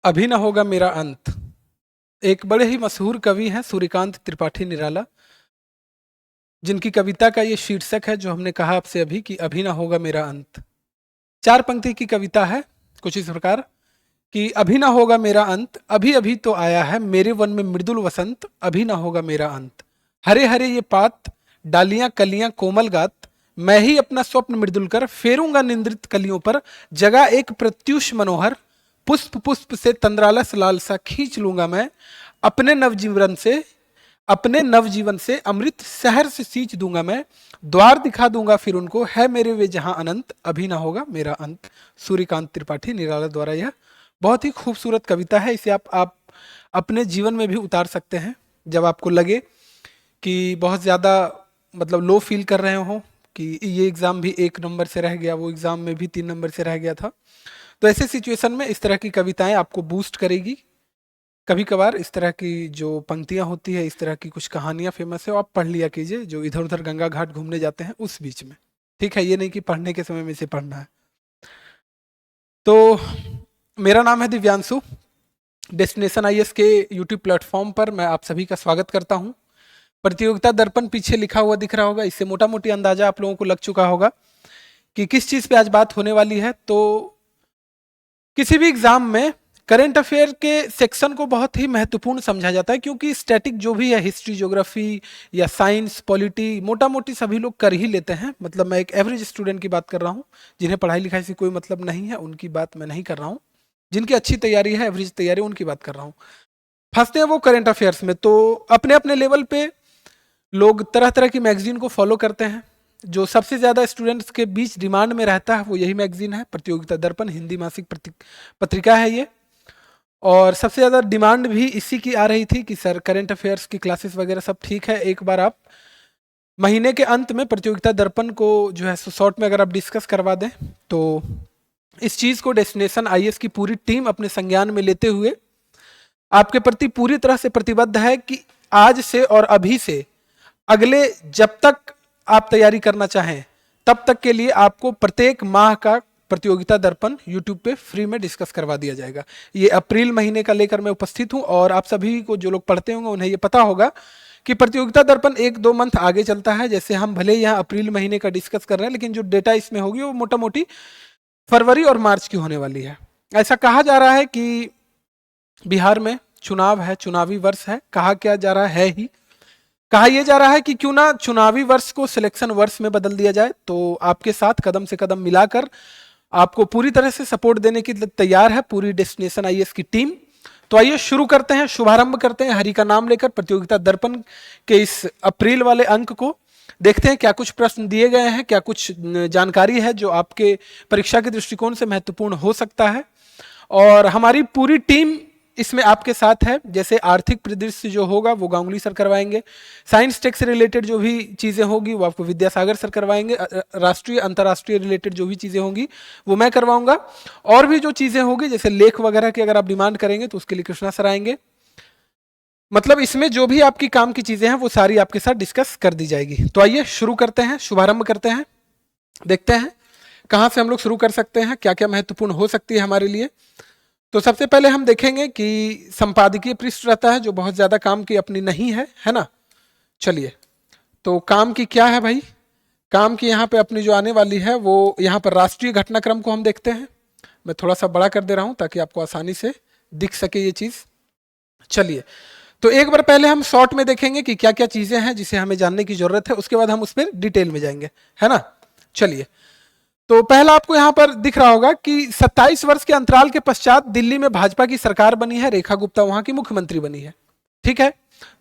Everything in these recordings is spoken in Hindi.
अभी न होगा मेरा अंत। एक बड़े ही मशहूर कवि हैं सूर्यकांत त्रिपाठी निराला, जिनकी कविता का ये शीर्षक है जो हमने कहा आपसे अभी कि अभी ना होगा मेरा अंत। 4 पंक्ति की कविता है कुछ इस प्रकार कि अभी ना होगा मेरा अंत, अभी अभी तो आया है मेरे वन में मृदुल वसंत, अभी ना होगा मेरा अंत। हरे हरे ये पात, डालियां कलियां कोमल गात, मैं ही अपना स्वप्न मृदुल कर फेरूंगा निंद्रित कलियों पर, जगा एक प्रत्युष मनोहर, पुष्प पुष्प से तंद्रालस लालसा खींच लूंगा मैं, अपने नवजीवन से अपने नवजीवन से अमृत शहर से सींच दूंगा मैं, द्वार दिखा दूंगा फिर उनको, है मेरे वे जहां अनंत, अभी ना होगा मेरा अंत। सूर्यकांत त्रिपाठी निराला द्वारा यह बहुत ही खूबसूरत कविता है। इसे आप अपने जीवन में भी उतार सकते हैं जब आपको लगे कि बहुत ज़्यादा मतलब लो फील कर रहे हो कि ये एग्ज़ाम भी 1 नंबर से रह गया, वो एग्ज़ाम में भी 3 नंबर से रह गया था। तो ऐसे सिचुएशन में इस तरह की कविताएं आपको बूस्ट करेगी। कभी कभार इस तरह की जो पंक्तियां होती है, इस तरह की कुछ कहानियां फेमस है, वो आप पढ़ लिया कीजिए जो इधर उधर गंगा घाट घूमने जाते हैं उस बीच में। ठीक है, ये नहीं कि पढ़ने के समय में इसे पढ़ना है। तो मेरा नाम है दिव्यांशु। डेस्टिनेशन आईएएस के यूट्यूब प्लेटफॉर्म पर मैं आप सभी का स्वागत करता हूं। प्रतियोगिता दर्पण पीछे लिखा हुआ दिख रहा होगा, इससे मोटा मोटी अंदाजा आप लोगों को लग चुका होगा कि किस चीज पे आज बात होने वाली है। तो किसी भी एग्जाम में करंट अफेयर के सेक्शन को बहुत ही महत्वपूर्ण समझा जाता है, क्योंकि स्टैटिक जो भी है, हिस्ट्री, ज्योग्राफी या साइंस, पॉलिटी, मोटा मोटी सभी लोग कर ही लेते हैं। मतलब मैं एक एवरेज स्टूडेंट की बात कर रहा हूँ, जिन्हें पढ़ाई लिखाई से कोई मतलब नहीं है, उनकी बात मैं नहीं कर रहा हूँ। जिनकी अच्छी तैयारी है, एवरेज तैयारी, उनकी बात कर रहा हूँ। फंसते हैं वो करंट अफेयर्स में। तो अपने अपने लेवल पे लोग तरह तरह की मैगजीन को फॉलो करते हैं। जो सबसे ज़्यादा स्टूडेंट्स के बीच डिमांड में रहता है वो यही मैगजीन है, प्रतियोगिता दर्पण, हिंदी मासिक पत्रिका है ये। और सबसे ज़्यादा डिमांड भी इसी की आ रही थी कि सर करंट अफेयर्स की क्लासेस वगैरह सब ठीक है, एक बार आप महीने के अंत में प्रतियोगिता दर्पण को जो है शॉर्ट में अगर आप डिस्कस करवा दें। तो इस चीज़ को डेस्टिनेशन आईएएस की पूरी टीम अपने संज्ञान में लेते हुए आपके प्रति पूरी तरह से प्रतिबद्ध है कि आज से और अभी से अगले जब तक आप तैयारी करना चाहें तब तक के लिए आपको प्रत्येक माह का प्रतियोगिता दर्पण यूट्यूब पे फ्री में डिस्कस करवा दिया जाएगा। ये अप्रैल महीने का लेकर मैं उपस्थित हूं, और आप सभी को जो लोग पढ़ते होंगे उन्हें ये पता होगा कि प्रतियोगिता दर्पण 1-2 मंथ आगे चलता है। जैसे हम भले यहाँ अप्रैल महीने का डिस्कस कर रहे हैं, लेकिन जो डेटा इसमें होगी वो मोटा मोटी फरवरी और मार्च की होने वाली है। ऐसा कहा जा रहा है कि बिहार में चुनाव है, चुनावी वर्ष है। कहा क्या जा रहा है ही, कहा यह जा रहा है कि क्यों ना चुनावी वर्ष को सिलेक्शन वर्ष में बदल दिया जाए। तो आपके साथ कदम से कदम मिलाकर आपको पूरी तरह से सपोर्ट देने की तैयार है पूरी डेस्टिनेशन आईएएस की टीम। तो आइए शुरू करते हैं, शुभारंभ करते हैं हरि का नाम लेकर प्रतियोगिता दर्पण के इस अप्रैल वाले अंक को। देखते हैं क्या कुछ प्रश्न दिए गए हैं, क्या कुछ जानकारी है जो आपके परीक्षा के दृष्टिकोण से महत्वपूर्ण हो सकता है। और हमारी पूरी टीम इसमें आपके साथ है। जैसे आर्थिक परिदृश्य जो होगा वो गांगुली सर करवाएंगे, साइंस टेक से रिलेटेड जो भी चीज़ें होगी वो आपको विद्यासागर सर करवाएंगे, राष्ट्रीय अंतर्राष्ट्रीय रिलेटेड जो भी चीज़ें होंगी वो मैं करवाऊंगा, और भी जो चीज़ें होगी जैसे लेख वगैरह की अगर आप डिमांड करेंगे तो उसके लिए कृष्णा सर आएंगे। मतलब इसमें जो भी आपकी काम की चीज़ें हैं वो सारी आपके साथ डिस्कस कर दी जाएगी। तो आइए शुरू करते हैं, शुभारंभ करते हैं, देखते हैं कहाँ से हम लोग शुरू कर सकते हैं, क्या क्या महत्वपूर्ण हो सकती है हमारे लिए। तो सबसे पहले हम देखेंगे कि संपादकीय पृष्ठ रहता है जो बहुत ज़्यादा काम की अपनी नहीं है ना। चलिए, तो काम की क्या है भाई, काम की यहाँ पे अपनी जो आने वाली है वो यहाँ पर राष्ट्रीय घटनाक्रम को हम देखते हैं। मैं थोड़ा सा बड़ा कर दे रहा हूँ ताकि आपको आसानी से दिख सके ये चीज़। चलिए, तो एक बार पहले हम शॉर्ट में देखेंगे कि क्या क्या चीज़ें हैं जिसे हमें जानने की जरूरत है, उसके बाद हम उस पर डिटेल में जाएंगे, है ना। चलिए, तो पहला आपको यहां पर दिख रहा होगा कि 27 वर्ष के अंतराल के पश्चात दिल्ली में भाजपा की सरकार बनी है, रेखा गुप्ता वहां की मुख्यमंत्री बनी है। ठीक है,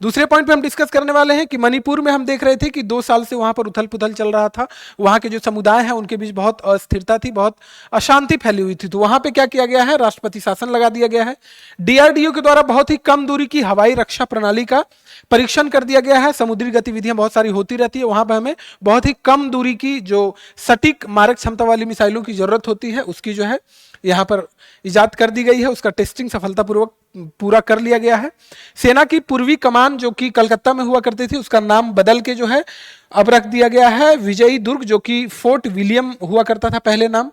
दूसरे पॉइंट पे हम डिस्कस करने वाले हैं कि मणिपुर में हम देख रहे थे कि 2 साल से वहां पर उथल पुथल चल रहा था, वहां के जो समुदाय हैं उनके बीच बहुत अस्थिरता थी, बहुत अशांति फैली हुई थी। तो वहां पे क्या किया गया है, राष्ट्रपति शासन लगा दिया गया है। डीआरडीओ के द्वारा बहुत ही कम दूरी की हवाई रक्षा प्रणाली का परीक्षण कर दिया गया है। समुद्री गतिविधियां बहुत सारी होती रहती है, वहां पर हमें बहुत ही कम दूरी की जो सटीक मारक क्षमता वाली मिसाइलों की जरूरत होती है उसकी जो है यहाँ पर इजाद कर दी गई है, उसका टेस्टिंग सफलतापूर्वक पूरा कर लिया गया है। सेना की पूर्वी कमान जो कि कलकत्ता में हुआ करती थी उसका नाम बदल के जो है अब रख दिया गया है विजयी दुर्ग, जो कि फोर्ट विलियम हुआ करता था पहले नाम।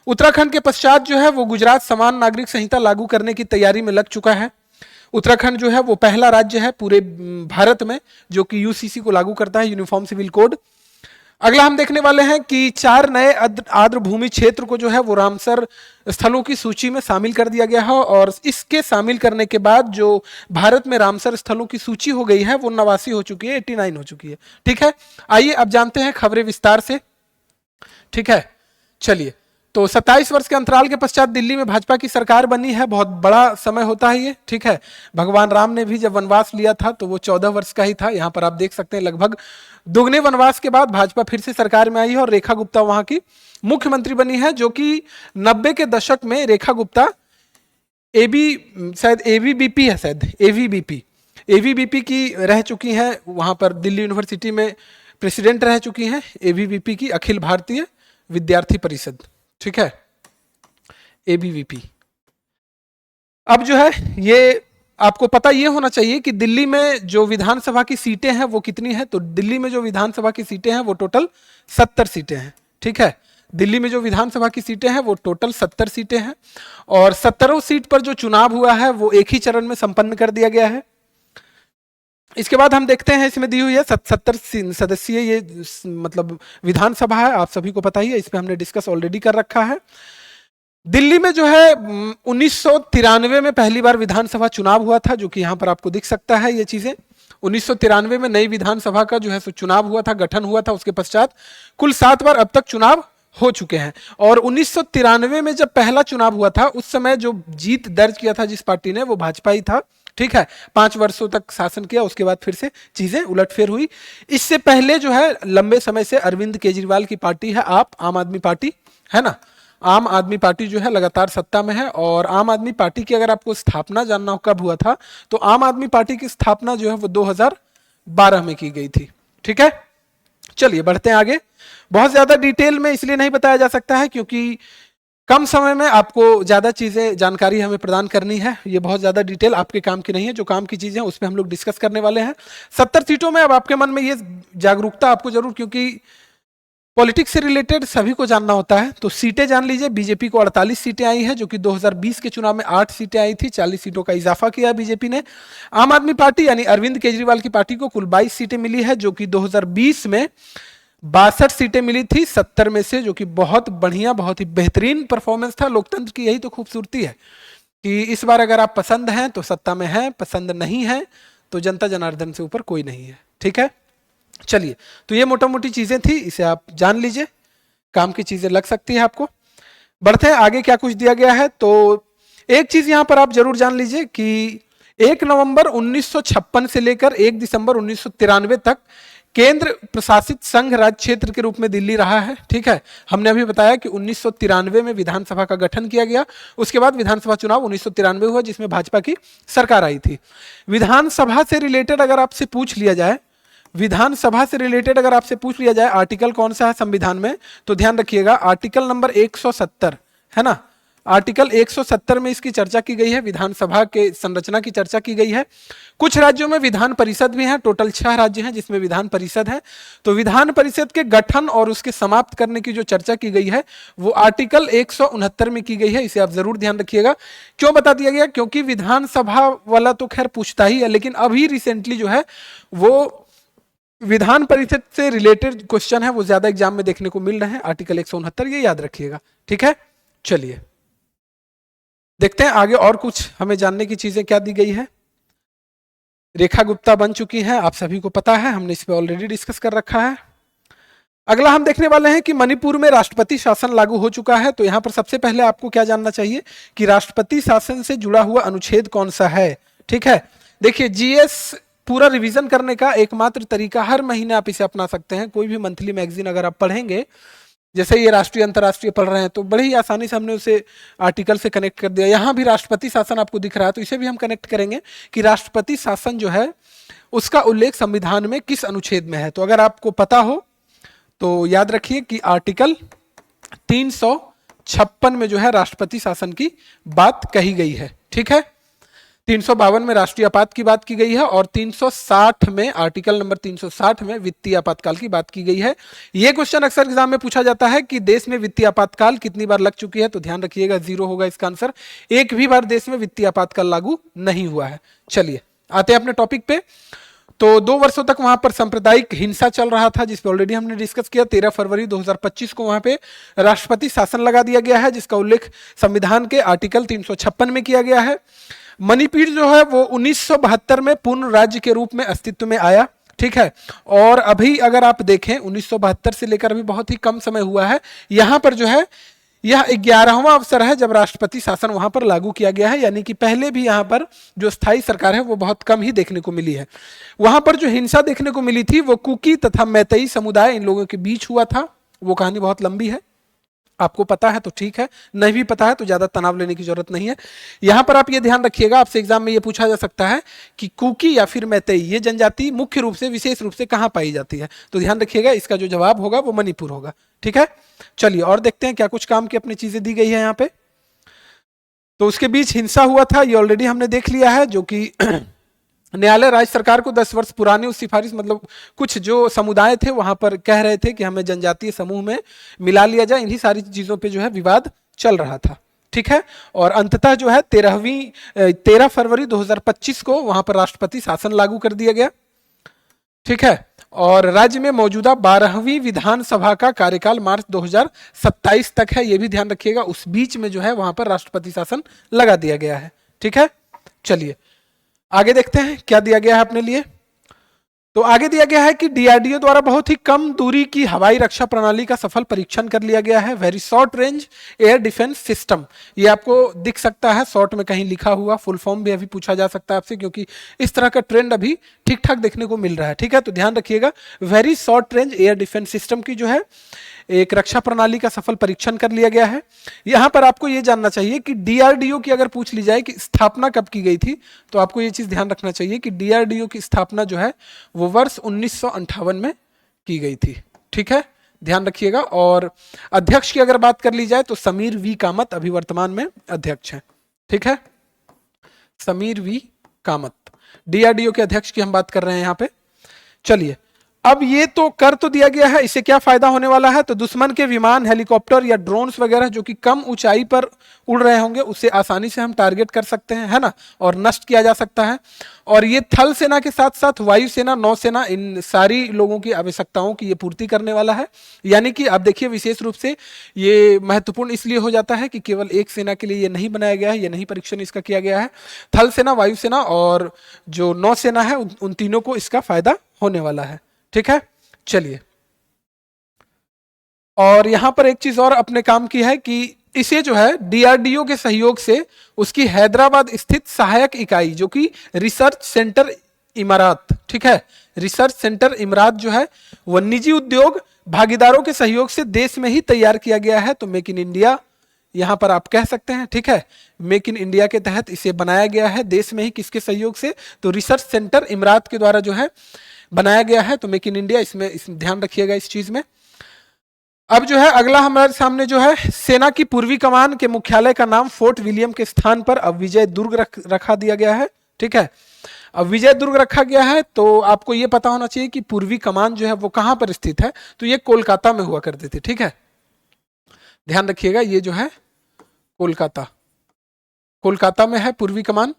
उत्तराखंड के पश्चात जो है वो गुजरात समान नागरिक संहिता लागू करने की तैयारी में लग चुका है। उत्तराखंड जो है वो पहला राज्य है पूरे भारत में जो कि यूसीसी को लागू करता है, यूनिफॉर्म सिविल कोड। अगला हम देखने वाले हैं कि 4 नए आर्द्र भूमि क्षेत्र को जो है वो रामसर स्थलों की सूची में शामिल कर दिया गया है, और इसके शामिल करने के बाद जो भारत में रामसर स्थलों की सूची हो गई है वो 89 हो चुकी है, 89 हो चुकी है। ठीक है, आइए अब जानते हैं खबरें विस्तार से। ठीक है, चलिए। तो 27 वर्ष के अंतराल के पश्चात दिल्ली में भाजपा की सरकार बनी है, बहुत बड़ा समय होता है ये। ठीक है, भगवान राम ने भी जब वनवास लिया था तो वो 14 वर्ष का ही था। यहाँ पर आप देख सकते हैं लगभग दुगने वनवास के बाद भाजपा फिर से सरकार में आई है और रेखा गुप्ता वहां की मुख्यमंत्री बनी है, जो कि 90 के दशक में रेखा गुप्ता शायद एवीबीपी है, शायद एवीबीपी की रह चुकी हैं, वहां पर दिल्ली यूनिवर्सिटी में प्रेसिडेंट रह चुकी हैं एबीवीपी की, अखिल भारतीय विद्यार्थी परिषद। ठीक है, एबीवीपी। अब जो है ये आपको पता ये होना चाहिए कि दिल्ली में जो विधानसभा की सीटें हैं वो कितनी है। तो दिल्ली में जो विधानसभा की सीटें हैं वो टोटल 70 सीटें हैं। ठीक है, दिल्ली में जो विधानसभा की सीटें हैं वो टोटल 70 सीटें हैं, और 17 सीट पर जो चुनाव हुआ है वो एक ही चरण में संपन्न कर दिया गया है। इसके बाद हम देखते हैं, इसमें दी हुई है 70 सदस्यीय ये मतलब विधानसभा है, आप सभी को पता ही है, इस पे हमने डिस्कस ऑलरेडी कर रखा है। दिल्ली में जो है 1993 में पहली बार विधानसभा चुनाव हुआ था, जो कि यहां पर आपको दिख सकता है ये चीजें। 1993 में नई विधानसभा का जो है सो चुनाव हुआ था, गठन हुआ था। उसके पश्चात कुल 7 बार अब तक चुनाव हो चुके हैं, और 1993 में जब पहला चुनाव हुआ था उस समय जो जीत दर्ज किया था जिस पार्टी ने, वो भाजपा ही था। ठीक है, 5 वर्षों तक शासन किया, उसके बाद फिर से चीजें उलटफेर हुई। इससे पहले जो है लंबे समय से अरविंद केजरीवाल की पार्टी है आम आदमी पार्टी, है ना। आम आदमी पार्टी जो है लगातार सत्ता में है, और आम आदमी पार्टी की अगर आपको स्थापना जानना हो कब हुआ था, तो आम आदमी पार्टी की स्थापना जो है वो 2012 में की गई थी। ठीक है, चलिए बढ़ते हैं आगे। बहुत ज्यादा डिटेल में इसलिए नहीं बताया जा सकता है क्योंकि कम समय में आपको ज्यादा चीजें जानकारी हमें प्रदान करनी है। ये बहुत ज्यादा डिटेल आपके काम की नहीं है, जो काम की चीजें हैं उस पर हम लोग डिस्कस करने वाले हैं। 70 सीटों में अब आपके मन में ये जागरूकता आपको जरूर, क्योंकि पॉलिटिक्स से रिलेटेड सभी को जानना होता है, तो सीटें जान लीजिए। बीजेपी को 48 सीटें आई हैं, जो कि 2020 के चुनाव में 8 सीटें आई थी, 40 सीटों का इजाफा किया बीजेपी ने। आम आदमी पार्टी यानी अरविंद केजरीवाल की पार्टी को कुल 22 सीटें मिली है, जो कि 2020 में 62 सीटें मिली थी 70 में से, जो कि बहुत बढ़िया, बहुत ही बेहतरीन परफॉर्मेंस था। लोकतंत्र की यही तो खूबसूरती है कि इस बार अगर आप पसंद हैं तो सत्ता में हैं, पसंद नहीं है तो जनता जनार्दन से ऊपर कोई नहीं है। ठीक है, चलिए, तो ये मोटा मोटी चीजें थी, इसे आप जान लीजिए, काम की चीजें लग सकती है आपको। बढ़ते हैं आगे, क्या कुछ दिया गया है। तो एक चीज यहां पर आप जरूर जान लीजिए कि 1 नवंबर 1956 से लेकर 1 दिसंबर 1993 तक केंद्र प्रशासित संघ राज्य क्षेत्र के रूप में दिल्ली रहा है। ठीक है, हमने अभी बताया कि 1993 में विधानसभा का गठन किया गया, उसके बाद विधानसभा चुनाव 1993 हुआ जिसमें भाजपा की सरकार आई थी। विधानसभा से रिलेटेड अगर आपसे पूछ लिया जाए, आर्टिकल कौन सा है संविधान में, तो ध्यान रखिएगा आर्टिकल नंबर 170 है ना। आर्टिकल 170 में इसकी चर्चा की गई है, विधानसभा के संरचना की चर्चा की गई है। कुछ राज्यों में विधान परिषद भी है, टोटल 6 राज्य हैं जिसमें विधान परिषद है। तो विधान परिषद के गठन और उसके समाप्त करने की जो चर्चा की गई है वो आर्टिकल 169 में की गई है, इसे आप जरूर ध्यान रखिएगा। क्यों बता दिया गया, क्योंकि विधानसभा वाला तो खैर पूछता ही है, लेकिन अभी रिसेंटली जो है वो विधान परिषद से रिलेटेड क्वेश्चन है वो ज्यादा एग्जाम में देखने को मिल रहे हैं। आर्टिकल 169 ये याद रखिएगा। ठीक है, चलिए देखते हैं आगे और कुछ हमें जानने की चीजें क्या दी गई है। रेखा गुप्ता बन चुकी हैं, आप सभी को पता है, हमने इस पे ऑलरेडी डिस्कस कर रखा है। अगला हम देखने वाले हैं कि मणिपुर में राष्ट्रपति शासन लागू हो चुका है। तो यहां पर सबसे पहले आपको क्या जानना चाहिए कि राष्ट्रपति शासन से जुड़ा हुआ अनुच्छेद कौन सा है। ठीक है, देखिए जीएस पूरा रिवीजन करने का एकमात्र तरीका, हर महीने आप इसे अपना सकते हैं। कोई भी मंथली मैगजीन अगर आप पढ़ेंगे, जैसे ये राष्ट्रीय अंतर्राष्ट्रीय पढ़ रहे हैं, तो बड़ी ही आसानी से हमने उसे आर्टिकल से कनेक्ट कर दिया। यहां भी राष्ट्रपति शासन आपको दिख रहा है, तो इसे भी हम कनेक्ट करेंगे कि राष्ट्रपति शासन जो है उसका उल्लेख संविधान में किस अनुच्छेद में है। तो अगर आपको पता हो तो याद रखिए कि आर्टिकल 356 में जो है राष्ट्रपति शासन की बात कही गई है। ठीक है, 352 में राष्ट्रीय आपात की बात की गई है और 360 में, आर्टिकल नंबर 360 में वित्तीय आपातकाल की बात की गई है। यह क्वेश्चन अक्सर एग्जाम में पूछा जाता है कि देश में वित्तीय आपातकाल कितनी बार लग चुकी है, तो ध्यान रखिएगा 0 होगा इसका आंसर। एक भी बार देश में वित्तीय आपातकाल लागू नहीं हुआ है। चलिए आते हैं अपने टॉपिक पे। तो 2 वर्षों तक वहां पर सांप्रदायिक हिंसा चल रहा था, जिस पे ऑलरेडी हमने डिस्कस किया। 13 फरवरी 2025 को वहां पे राष्ट्रपति शासन लगा दिया गया है, जिसका उल्लेख संविधान के आर्टिकल 356 में किया गया है। मणिपुर जो है वो 1972 में पूर्ण राज्य के रूप में अस्तित्व में आया, ठीक है। और अभी अगर आप देखें 1972 से लेकर अभी बहुत ही कम समय हुआ है। यहां पर जो है यह 11वां अवसर है जब राष्ट्रपति शासन वहां पर लागू किया गया है, यानी कि पहले भी यहां पर जो स्थायी सरकार है वो बहुत कम ही देखने को मिली है। वहां पर जो हिंसा देखने को मिली थी वो कुकी तथा मैतेई समुदाय, इन लोगों के बीच हुआ था। वो कहानी बहुत लंबी है, आपको पता है तो ठीक है, नहीं भी पता है तो ज्यादा तनाव लेने की जरूरत नहीं है। यहां पर आप ये ध्यान रखिएगा, आपसे एग्जाम में ये पूछा जा सकता है कि कुकी या फिर मैतेई ये जनजाति मुख्य रूप से, विशेष रूप से कहां पाई जाती है, तो ध्यान रखिएगा इसका जो जवाब होगा वो मणिपुर होगा, ठीक है। चलिए और देखते हैं क्या कुछ काम की अपनी चीजें दी गई है यहाँ पे। तो उसके बीच हिंसा हुआ था, ये ऑलरेडी हमने देख लिया है, जो कि न्यायालय राज्य सरकार को 10 वर्ष पुरानी उस सिफारिश, मतलब कुछ जो समुदाय थे वहां पर कह रहे थे कि हमें जनजातीय समूह में मिला लिया जाए, इन्हीं सारी चीजों पे जो है विवाद चल रहा था, ठीक है। और अंततः जो है 13 फरवरी 2025 को वहां पर राष्ट्रपति शासन लागू कर दिया गया, ठीक है। और राज्य में मौजूदा 12वीं विधानसभा का कार्यकाल मार्च 2027 तक है, यह भी ध्यान रखिएगा। उस बीच में जो है वहां पर राष्ट्रपति शासन लगा दिया गया है, ठीक है। चलिए आगे देखते हैं क्या दिया गया है अपने लिए। तो आगे दिया गया है कि डीआरडीओ द्वारा बहुत ही कम दूरी की हवाई रक्षा प्रणाली का सफल परीक्षण कर लिया गया है, very short range air defence system. ये आपको दिख सकता है शॉर्ट में कहीं लिखा हुआ, फुल फॉर्म भी अभी पूछा जा सकता है आपसे, क्योंकि इस तरह का ट्रेंड अभी ठीक ठाक देखने को मिल रहा है, ठीक है। तो ध्यान रखिएगा, very short range air defence system की जो है एक रक्षा प्रणाली का सफल परीक्षण कर लिया गया है। यहां पर आपको यह जानना चाहिए कि डीआरडीओ की अगर पूछ ली जाए कि स्थापना कब की गई थी, तो आपको यह चीज ध्यान रखना चाहिए कि डीआरडीओ की स्थापना जो है वो वर्ष 1958 में की गई थी, ठीक है, ध्यान रखिएगा। और अध्यक्ष की अगर बात कर ली जाए तो समीर वी कामत अभी वर्तमान में अध्यक्ष हैं, ठीक है, समीर वी कामत डीआरडीओ के अध्यक्ष की हम बात कर रहे हैं यहां पे। चलिए अब ये तो कर तो दिया गया है, इससे क्या फायदा होने वाला है, तो दुश्मन के विमान, हेलीकॉप्टर या ड्रोन्स वगैरह जो कि कम ऊंचाई पर उड़ रहे होंगे उसे आसानी से हम टारगेट कर सकते हैं, है ना, और नष्ट किया जा सकता है। और ये थल सेना के साथ साथ वायुसेना, नौसेना, इन सारी लोगों की आवश्यकताओं की ये पूर्ति करने वाला है। यानी कि आप देखिए विशेष रूप से ये महत्वपूर्ण इसलिए हो जाता है कि केवल एक सेना के लिए ये नहीं बनाया गया है, ये नहीं परीक्षण इसका किया गया है। थल सेना, वायुसेना और जो नौसेना है उन तीनों को इसका फायदा होने वाला है, ठीक है। चलिए और यहां पर एक चीज और अपने काम की है कि इसे जो है डीआरडीओ के सहयोग से उसकी हैदराबाद स्थित सहायक इकाई जो कि रिसर्च सेंटर इमारात, ठीक है, रिसर्च सेंटर इमारात जो है वह निजी उद्योग भागीदारों के सहयोग से देश में ही तैयार किया गया है। तो मेक इन इंडिया यहां पर आप कह सकते हैं, ठीक है, मेक इन इंडिया के तहत इसे बनाया गया है देश में ही, किसके सहयोग से, तो रिसर्च सेंटर इमारात के द्वारा जो है बनाया गया है। तो मेक इन इंडिया, इसमें ध्यान रखिएगा इस चीज में। अब जो है अगला हमारे सामने जो है सेना की पूर्वी कमान के मुख्यालय का नाम फोर्ट विलियम के स्थान पर अब विजय दुर्ग रखा दिया गया है, ठीक है। अब विजय दुर्ग रखा गया है तो आपको यह पता होना चाहिए कि पूर्वी कमान जो है वो कहां पर स्थित है, तो ये कोलकाता में हुआ करती थी, ठीक है, ध्यान रखिएगा। ये जो है कोलकाता में है पूर्वी कमान।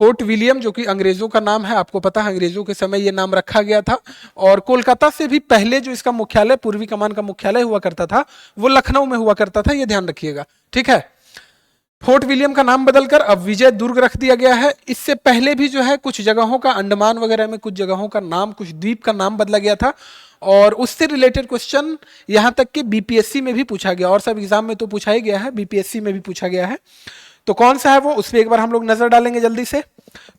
फोर्ट विलियम जो कि अंग्रेजों का नाम है, आपको पता है अंग्रेजों के समय ये नाम रखा गया था। और कोलकाता से भी पहले जो इसका मुख्यालय, पूर्वी कमान का मुख्यालय हुआ करता था, वो लखनऊ में हुआ करता था, ये ध्यान रखिएगा, ठीक है। फोर्ट विलियम का नाम बदलकर अब विजय दुर्ग रख दिया गया है। इससे पहले भी जो है कुछ जगहों का, अंडमान वगैरह में कुछ जगहों का नाम, कुछ द्वीप का नाम बदला गया था। और उससे रिलेटेड क्वेश्चन यहां तक कि बीपीएससी में भी पूछा गया, और सब एग्जाम में तो पूछा ही गया है, बीपीएससी में भी पूछा गया है। तो कौन सा है वो, उस पर एक बार हम लोग नजर डालेंगे जल्दी से।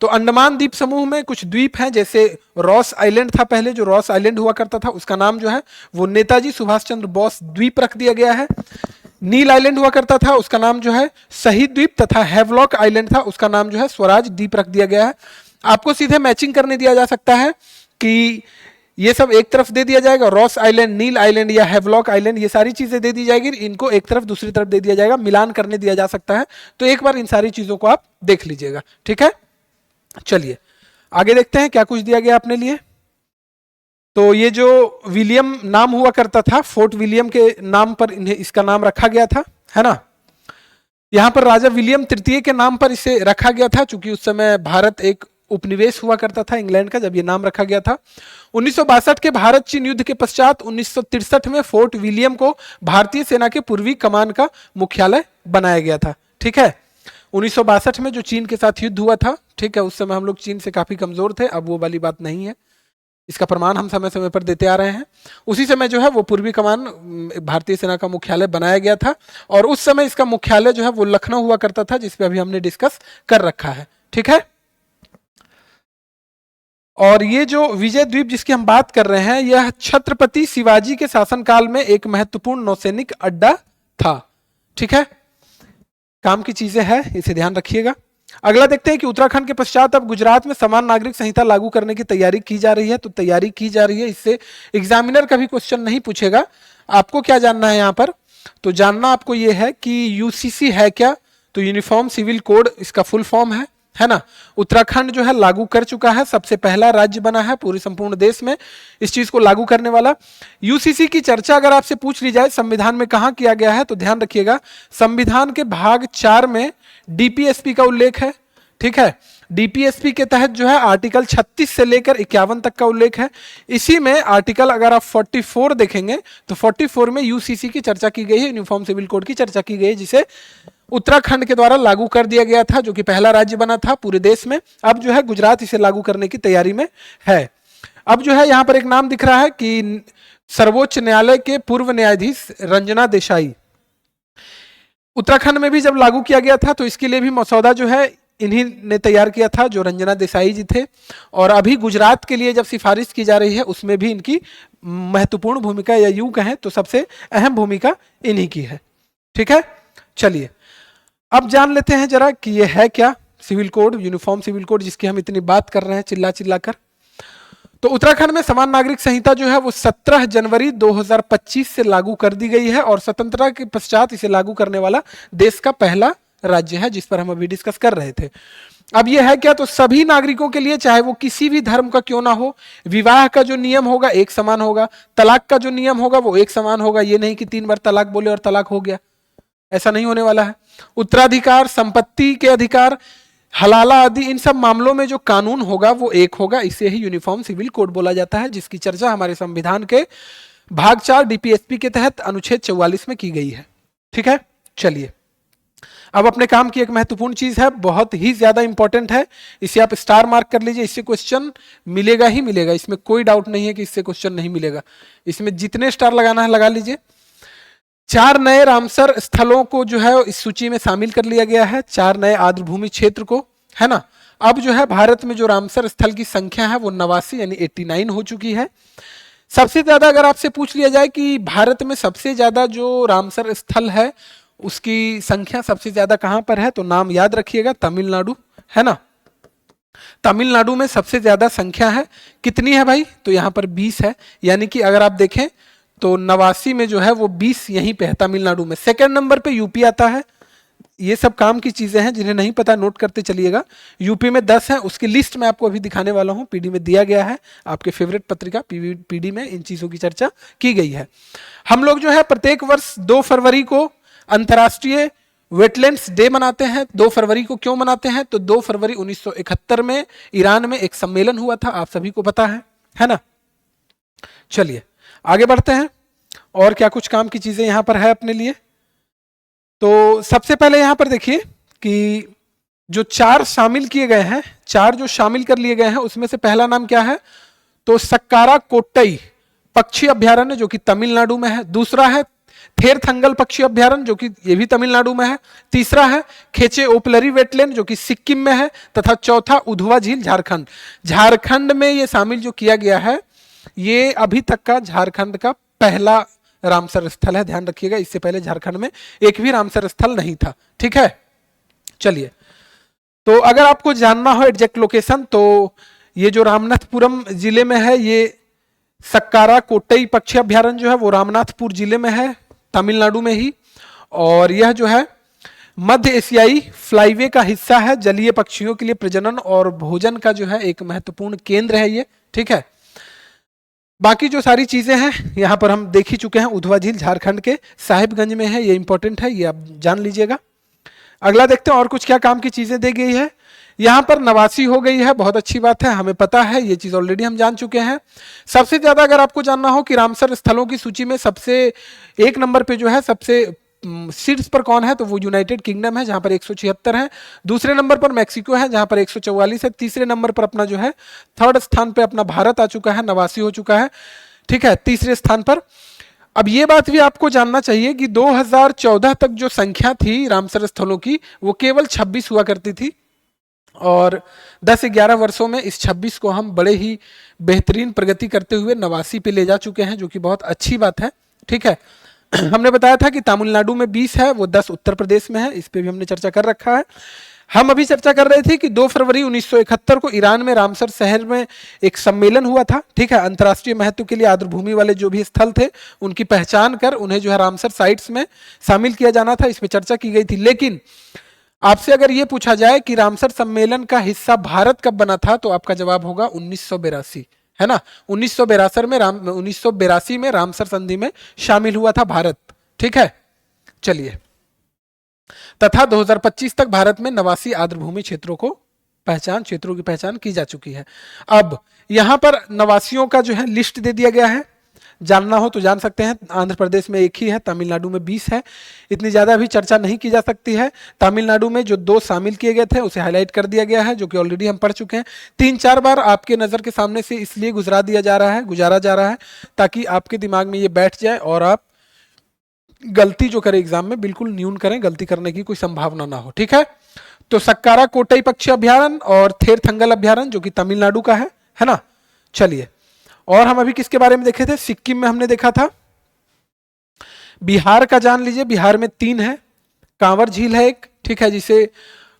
तो अंडमान द्वीप समूह में कुछ द्वीप हैं, जैसे रॉस आइलैंड था पहले, जो रॉस आइलैंड हुआ करता था उसका नाम जो है वो नेताजी सुभाष चंद्र बोस द्वीप रख दिया गया है। नील आइलैंड हुआ करता था, उसका नाम जो है शहीद द्वीप, तथा हैवलॉक आइलैंड था, उसका नाम जो है स्वराज द्वीप रख दिया गया है। आपको सीधे मैचिंग करने दिया जा सकता है कि ये सब एक तरफ दे दिया जाएगा, रॉस आइलैंड, नील आइलैंड या हेवलॉक आइलैंड, ये सारी चीजें दे दी जाएगी, इनको एक तरफ दूसरी तरफ दे दिया जाएगा, मिलान करने दिया जा सकता है। तो एक बार इन सारी चीजों को आप देख लीजिएगा, ठीक है। चलिए आगे देखते हैं क्या कुछ दिया गया अपने लिए। तो ये जो विलियम नाम हुआ करता था, फोर्ट विलियम के नाम पर इन्हें इसका नाम रखा गया था, है ना। यहां पर राजा विलियम तृतीय के नाम पर इसे रखा गया था, क्योंकि उस समय भारत एक उपनिवेश हुआ करता था इंग्लैंड का, जब ये नाम रखा गया था। 1962 के भारत चीन युद्ध के पश्चात 1963 में फोर्ट विलियम को भारतीय सेना के पूर्वी कमान का मुख्यालय बनाया गया था, ठीक है। 1962 में जो चीन के साथ युद्ध हुआ था, ठीक है, उस समय हम लोग चीन से काफी कमजोर थे, अब वो वाली बात नहीं है, इसका प्रमाण हम समय समय पर देते आ रहे हैं। उसी समय जो है वो पूर्वी कमान भारतीय सेना का मुख्यालय बनाया गया था, और उस समय इसका मुख्यालय जो है वो लखनऊ हुआ करता था, जिसपे अभी हमने डिस्कस कर रखा है, ठीक है। और ये जो विजय द्वीप जिसकी हम बात कर रहे हैं, यह छत्रपति शिवाजी के शासनकाल में एक महत्वपूर्ण नौसैनिक अड्डा था, ठीक है। काम की चीजें हैं, इसे ध्यान रखिएगा। अगला देखते हैं कि उत्तराखंड के पश्चात अब गुजरात में समान नागरिक संहिता लागू करने की तैयारी की जा रही है। तो तैयारी की जा रही है, इससे एग्जामिनर का भी क्वेश्चन नहीं पूछेगा। आपको क्या जानना है यहाँ पर, तो जानना आपको ये है कि यूसीसी है क्या, तो यूनिफॉर्म सिविल कोड इसका फुल फॉर्म है ना। उत्तराखंड जो है लागू कर चुका है, सबसे पहला राज्य बना है पूरे संपूर्ण देश में इस चीज को लागू करने वाला। यूसीसी की चर्चा अगर आपसे पूछ ली जाए संविधान में कहां किया गया है, तो ध्यान रखिएगा संविधान के भाग 4 में डीपीएसपी का उल्लेख है, ठीक है। डीपीएसपी के तहत जो है आर्टिकल 36 से लेकर 51 तक का उल्लेख है। इसी में आर्टिकल अगर आप 44 देखेंगे तो 44 में यूसीसी की चर्चा की गई है, यूनिफॉर्म सिविल कोड की चर्चा की गई है, जिसे उत्तराखंड के द्वारा लागू कर दिया गया था, जो कि पहला राज्य बना था पूरे देश में। अब जो है गुजरात इसे लागू करने की तैयारी में है। अब जो है यहां पर एक नाम दिख रहा है कि सर्वोच्च न्यायालय के पूर्व न्यायाधीश रंजना देसाई, उत्तराखंड में भी जब लागू किया गया था तो इसके लिए भी मसौदा जो है इन्हीं ने तैयार किया था, जो रंजना देसाई जी थे। और अभी गुजरात के लिए जब सिफारिश की जा रही है उसमें भी इनकी महत्वपूर्ण भूमिका, या यूं कहें तो सबसे अहम भूमिका इन्हीं की है, ठीक है। चलिए अब जान लेते हैं जरा कि ये है क्या civil code, uniform civil code, जिसकी हम इतनी बात कर रहे हैं चिल्ला चिल्ला कर। तो उत्तराखंड में समान नागरिक संहिता जो है वो 17 जनवरी 2025 से लागू कर दी गई है, और स्वतंत्रता के पश्चात इसे लागू करने वाला देश का पहला राज्य है, जिस पर हम अभी डिस्कस कर रहे थे। अब यह है क्या, तो सभी नागरिकों के लिए, चाहे वो किसी भी धर्म का क्यों ना हो, विवाह का जो नियम होगा एक समान होगा, तलाक का जो नियम होगा वो एक समान होगा। ये नहीं कि 3 बार तलाक बोले और तलाक हो गया, ऐसा नहीं होने वाला है। उत्तराधिकार, संपत्ति के अधिकार, हलाला आदि, इन सब मामलों में जो कानून होगा वो एक होगा। इसे ही यूनिफॉर्म सिविल कोड बोला जाता है, जिसकी चर्चा हमारे संविधान के भाग 4 डीपीएसपी के तहत अनुच्छेद 44 में की गई है, ठीक है। चलिए अब अपने काम की एक महत्वपूर्ण चीज है, बहुत ही ज्यादा इंपॉर्टेंट है, इसे आप स्टार मार्क कर लीजिए। इससे क्वेश्चन मिलेगा ही मिलेगा, इसमें कोई डाउट नहीं है कि इससे क्वेश्चन नहीं मिलेगा। इसमें जितने स्टार लगाना है लगा लीजिए। 4 नए रामसर स्थलों को जो है इस सूची में शामिल कर लिया गया है, 4 नए आर्द्रभूमि क्षेत्र को, है ना। अब जो है भारत में जो रामसर स्थल की संख्या है वो 89 यानी 89 हो चुकी है। सबसे ज्यादा अगर आपसे पूछ लिया जाए कि भारत में सबसे ज्यादा जो रामसर स्थल है उसकी संख्या सबसे ज्यादा कहां पर है, तो नाम याद रखिएगा, तमिलनाडु, है ना। तमिलनाडु में सबसे ज्यादा संख्या है। कितनी है भाई, तो यहां पर 20 है, यानी कि अगर आप देखें तो 89 में जो है वो 20 यहीं पे है तमिलनाडु में। सेकंड नंबर पे यूपी आता है। ये सब काम की चीजें हैं, जिन्हें नहीं पता नोट करते चलिएगा। यूपी में 10 है, उसकी लिस्ट मैं आपको अभी दिखाने वाला हूं, पीडी में दिया गया है, आपके फेवरेट पत्रिका पीडी में इन चीजों की चर्चा की गई है। हम लोग जो है प्रत्येक वर्ष 2 फरवरी को अंतर्राष्ट्रीय वेटलैंड्स डे मनाते हैं। 2 फरवरी को क्यों मनाते हैं, तो 2 फरवरी 1971 में ईरान में एक सम्मेलन हुआ था, आप सभी को पता है ना। चलिए आगे बढ़ते हैं, और क्या कुछ काम की चीजें यहां पर है अपने लिए। तो सबसे पहले यहां पर देखिए कि जो 4 शामिल किए गए हैं, 4 जो शामिल कर लिए गए हैं, उसमें से पहला नाम क्या है, तो सक्कारा कोट्टई पक्षी अभ्यारण्य, जो कि तमिलनाडु में है। दूसरा है थेरथंगल पक्षी अभ्यारण्य, जो कि ये भी तमिलनाडु में है। तीसरा है खेचे ओपलरी वेटलैंड, जो कि सिक्किम में है। तथा चौथा उधवा झील, झारखंड। झारखंड में ये शामिल जो किया गया है, ये अभी तक का झारखंड का पहला रामसर स्थल है, ध्यान रखिएगा। इससे पहले झारखंड में एक भी रामसर स्थल नहीं था, ठीक है। चलिए, तो अगर आपको जानना हो एग्जैक्ट लोकेशन, तो ये जो रामनाथपुरम जिले में है, ये सक्कारा कोट्टई पक्षी अभ्यारण्य जो है वो रामनाथपुर जिले में है, तमिलनाडु में ही। और यह जो है मध्य एशियाई फ्लाईवे का हिस्सा है, जलीय पक्षियों के लिए प्रजनन और भोजन का जो है एक महत्वपूर्ण केंद्र है ये, ठीक है। बाकी जो सारी चीजें हैं यहाँ पर हम देख ही चुके हैं। उधवा झील झारखंड के साहिबगंज में है, ये इंपॉर्टेंट है, ये आप जान लीजिएगा। अगला देखते हैं और कुछ क्या काम की चीजें दी गई है। यहाँ पर नवासी हो गई है, बहुत अच्छी बात है, हमें पता है, ये चीज ऑलरेडी हम जान चुके हैं। सबसे ज्यादा अगर आपको जानना हो कि रामसर स्थलों की सूची में सबसे एक नंबर पे जो है सबसे सीट्स पर कौन है, तो वो यूनाइटेड किंगडम है जहां पर 176 है। दूसरे नंबर पर मैक्सिको है जहां पर 144 है। तीसरे नंबर पर अपना जो है थर्ड स्थान पे अपना भारत आ चुका है, 89 हो चुका है, ठीक है, तीसरे स्थान पर। अब ये बात भी आपको जानना चाहिए कि 2014 तक जो संख्या थी रामसर स्थलों की वो केवल 26 हुआ करती थी, और 10-11 वर्षों में इस 26 को हम बड़े ही बेहतरीन प्रगति करते हुए 89 पे ले जा चुके हैं, जो कि बहुत अच्छी बात है, ठीक है। हमने बताया था कि तमिलनाडु में 20 है, वो 10 उत्तर प्रदेश में है, इस पे भी हमने चर्चा कर रखा है। हम अभी चर्चा कर रहे थे कि 2 फरवरी 1971 को ईरान में रामसर शहर में एक सम्मेलन हुआ था, ठीक है। अंतर्राष्ट्रीय महत्व के लिए आर्द्रभूमि वाले जो भी स्थल थे उनकी पहचान कर उन्हें जो है रामसर साइट्स में शामिल किया जाना था, इस पर चर्चा की गई थी। लेकिन आपसे अगर ये पूछा जाए कि रामसर सम्मेलन का हिस्सा भारत कब बना था, तो आपका जवाब होगा 1982, है ना। 1982 में रामसर संधि में शामिल हुआ था भारत, ठीक है। चलिए, तथा 2025 तक भारत में 89 आर्द्रभूमि क्षेत्रों की पहचान की जा चुकी है। अब यहां पर 89 का जो है लिस्ट दे दिया गया है, जानना हो तो जान सकते हैं। आंध्र प्रदेश में 1 ही है, तमिलनाडु में 20 है, इतनी ज्यादा भी चर्चा नहीं की जा सकती है। तमिलनाडु में जो 2 शामिल किए गए थे उसे हाईलाइट कर दिया गया है, जो कि ऑलरेडी हम पढ़ चुके हैं। 3-4 बार आपके नजर के सामने से इसलिए गुजारा जा रहा है ताकि आपके दिमाग में ये बैठ जाए और आप गलती जो करें एग्जाम में बिल्कुल न्यून करें, गलती करने की कोई संभावना ना हो, ठीक है। तो सक्कारा कोट्टई पक्षी अभ्यारण्य और थेरथंगल अभ्यारण्य जो कि तमिलनाडु का है ना। चलिए, और हम अभी किसके बारे में देखे थे, सिक्किम में हमने देखा था। बिहार का जान लीजिए, बिहार में 3 है। कांवर झील है एक, ठीक है, जिसे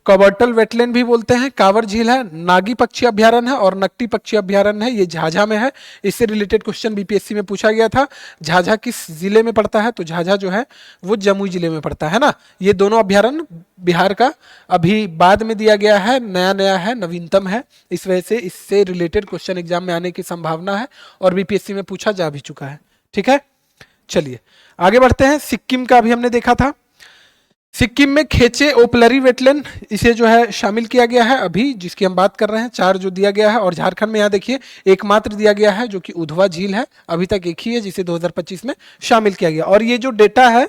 कवर्टल वेटलैंड भी बोलते हैं, कांवर झील है। नागी पक्षी अभ्यारण्य है और नकटी पक्षी अभ्यारण्य है, ये झाझा में है। इससे रिलेटेड क्वेश्चन बीपीएससी में पूछा गया था। झाझा किस जिले में पड़ता है, तो झाझा जो है वो जमुई जिले में पड़ता है ना। ये दोनों अभ्यारण्य बिहार का अभी बाद में दिया गया है, नया है, नवीनतम है, इस वजह से इससे रिलेटेड क्वेश्चन एग्जाम में आने की संभावना है और बीपीएससी में पूछा जा भी चुका है, ठीक है। चलिए आगे बढ़ते हैं। सिक्किम का भी हमने देखा था। सिक्किम में खेचे ओपलरी वेटलैंड, इसे जो है शामिल किया गया है अभी, जिसकी हम बात कर रहे हैं, 4 जो दिया गया है। और झारखंड में यहाँ देखिए एकमात्र दिया गया है जो कि उधवा झील है, अभी तक एक ही है जिसे 2025 में शामिल किया गया। और ये जो डेटा है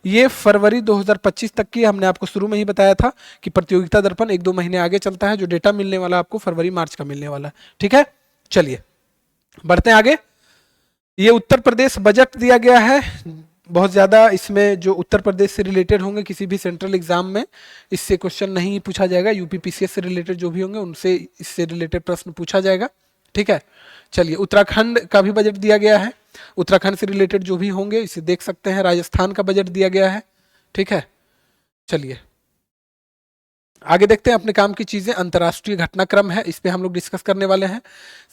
ये फरवरी 2025 तक की, हमने आपको शुरू में ही बताया था कि प्रतियोगिता दर्पण 1-2 महीने आगे चलता है, जो डेटा मिलने वाला आपको फरवरी मार्च का मिलने वाला है, ठीक है। चलिए बढ़ते हैं आगे। ये उत्तर प्रदेश बजट दिया गया है, बहुत ज़्यादा इसमें जो उत्तर प्रदेश से रिलेटेड होंगे किसी भी सेंट्रल एग्जाम में इससे क्वेश्चन नहीं पूछा जाएगा। यूपी पीसीएस से रिलेटेड जो भी होंगे उनसे इससे रिलेटेड प्रश्न पूछा जाएगा, ठीक है। चलिए उत्तराखंड का भी बजट दिया गया है, उत्तराखंड से रिलेटेड जो भी होंगे इसे देख सकते हैं। राजस्थान का बजट दिया गया है, ठीक है। चलिए आगे देखते हैं अपने काम की चीजें। अंतर्राष्ट्रीय घटनाक्रम है, इस पे हम लोग डिस्कस करने वाले हैं।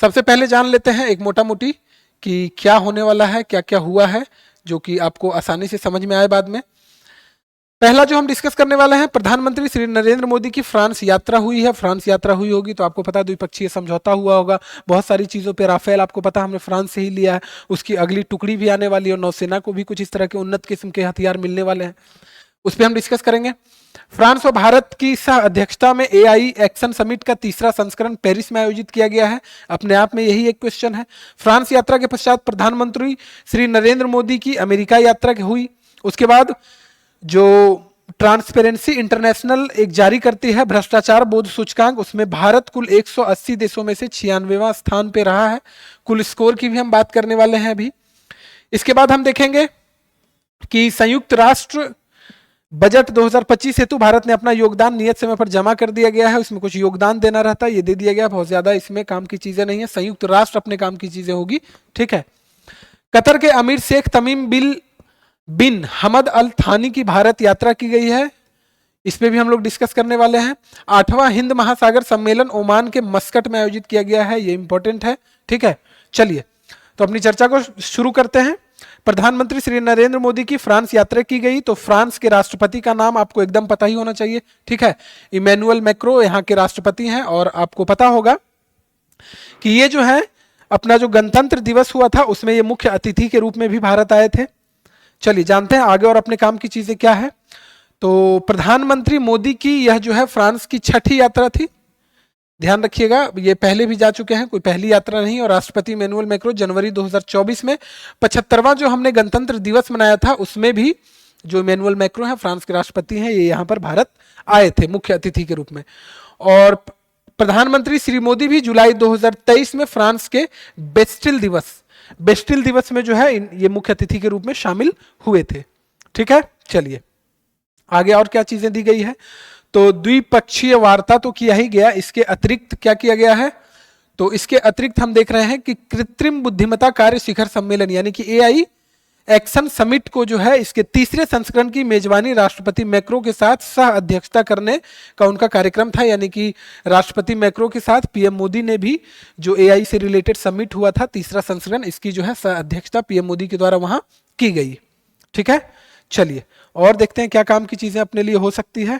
सबसे पहले जान लेते हैं एक मोटा मोटी कि क्या होने वाला है, क्या क्या हुआ है, जो कि आपको आसानी से समझ में आए बाद में। पहला जो हम डिस्कस करने वाले हैं, प्रधानमंत्री श्री नरेंद्र मोदी की फ्रांस यात्रा हुई है। फ्रांस यात्रा हुई होगी तो आपको पता है द्विपक्षीय समझौता हुआ होगा बहुत सारी चीज़ों पे। राफेल आपको पता हमने फ्रांस से ही लिया है, उसकी अगली टुकड़ी भी आने वाली है और नौसेना को भी कुछ इस तरह के उन्नत किस्म के हथियार मिलने वाले हैं, उस पर हम डिस्कस करेंगे। फ्रांस और भारत की सह अध्यक्षता में एआई एक्शन समिट का 3रा संस्करण पेरिस में आयोजित किया गया है। अपने आप में यही एक क्वेश्चन है। फ्रांस यात्रा के पश्चात प्रधानमंत्री श्री नरेंद्र मोदी की अमेरिका यात्रा हुई। उसके बाद जो ट्रांसपेरेंसी इंटरनेशनल एक जारी करती है भ्रष्टाचार बोध सूचकांक, उसमें भारत कुल 180 देशों में से 96वां स्थान पे रहा है। कुल स्कोर की भी हम बात करने वाले हैं अभी। इसके बाद हम देखेंगे कि संयुक्त राष्ट्र बजट 2025 हेतु भारत ने अपना योगदान नियत समय पर जमा कर दिया गया है। उसमें कुछ योगदान देना रहता है, ये दे दिया गया। बहुत ज्यादा इसमें काम की चीजें नहीं है, संयुक्त राष्ट्र अपने काम की चीजें होगी, ठीक है। कतर के अमीर शेख तमीम बिन हमद अल थानी की भारत यात्रा की गई है, इस पे भी हम लोग डिस्कस करने वाले हैं। 8वां हिंद महासागर सम्मेलन ओमान के मस्कट में आयोजित किया गया है, ये इंपॉर्टेंट है, ठीक है। चलिए तो अपनी चर्चा को शुरू करते हैं। प्रधानमंत्री श्री नरेंद्र मोदी की फ्रांस यात्रा की गई, तो फ्रांस के राष्ट्रपति का नाम आपको एकदम पता ही होना चाहिए, ठीक है, इमैनुअल मैक्रो यहाँ के राष्ट्रपति हैं। और आपको पता होगा कि ये जो है अपना जो गणतंत्र दिवस हुआ था उसमें ये मुख्य अतिथि के रूप में भी भारत आए थे। चलिए जानते हैं आगे और अपने काम की चीजें क्या है। तो प्रधानमंत्री मोदी की यह जो है फ्रांस की छठी यात्रा थी, ध्यान रखिएगा, ये पहले भी जा चुके हैं, कोई पहली यात्रा नहीं। और राष्ट्रपति इमैनुअल मैक्रो जनवरी 2024 में 75वां जो हमने गणतंत्र दिवस मनाया था उसमें भी जो इमैनुअल मैक्रो है फ्रांस के राष्ट्रपति हैं, ये यहाँ पर भारत आए थे मुख्य अतिथि के रूप में। और प्रधानमंत्री श्री मोदी भी जुलाई 2023 में फ्रांस के बेस्टिल दिवस में जो है ये मुख्य अतिथि के रूप में शामिल हुए थे, ठीक है। चलिए आगे और क्या चीजें दी गई है। तो द्विपक्षीय वार्ता तो किया ही गया, इसके अतिरिक्त क्या किया गया है, तो इसके अतिरिक्त हम देख रहे हैं कि कृत्रिम बुद्धिमत्ता कार्य शिखर सम्मेलन यानी कि एआई एक्शन समिट को जो है इसके तीसरे संस्करण की मेजबानी राष्ट्रपति मैक्रो के साथ सह अध्यक्षता करने का उनका कार्यक्रम था। यानी कि राष्ट्रपति मैक्रो के साथ पीएम मोदी ने भी जो एआई से रिलेटेड समिट हुआ था तीसरा संस्करण, इसकी जो है सह अध्यक्षता पीएम मोदी के द्वारा वहां की गई, ठीक है। चलिए और देखते हैं क्या काम की चीजें अपने लिए हो सकती है।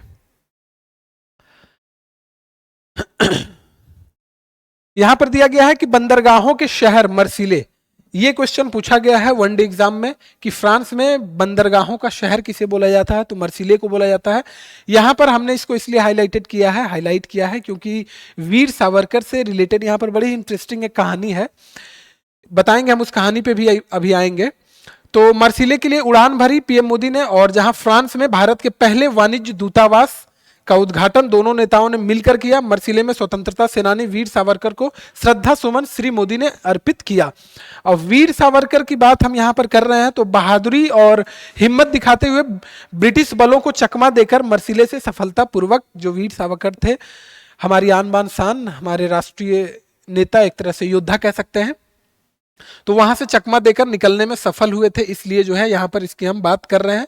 यहां पर दिया गया है कि बंदरगाहों के शहर मर्सिले, ये क्वेश्चन पूछा गया है वनडे एग्जाम में कि फ्रांस में बंदरगाहों का शहर किसे बोला जाता है, तो मर्सिले को बोला जाता है। यहां पर हमने इसको इसलिए हाईलाइट किया है क्योंकि वीर सावरकर से रिलेटेड यहां पर बड़ी इंटरेस्टिंग एक कहानी है, बताएंगे हम उस कहानी पे भी अभी आएंगे। तो मर्सिले के लिए उड़ान भरी पीएम मोदी ने, और जहां फ्रांस में भारत के पहले वाणिज्य दूतावास का उद्घाटन दोनों नेताओं ने मिलकर किया। मर्सिले में स्वतंत्रता सेनानी वीर सावरकर को श्रद्धा सुमन श्री मोदी ने अर्पित किया। और वीर सावरकर की बात हम यहां पर कर रहे हैं, तो बहादुरी और हिम्मत दिखाते हुए ब्रिटिश बलों को चकमा देकर मर्सिले से सफलतापूर्वक, जो वीर सावरकर थे हमारी आन बान शान, हमारे राष्ट्रीय नेता, एक तरह से योद्धा कह सकते हैं, तो वहां से चकमा देकर निकलने में सफल हुए थे, इसलिए जो है यहां पर इसकी हम बात कर रहे हैं।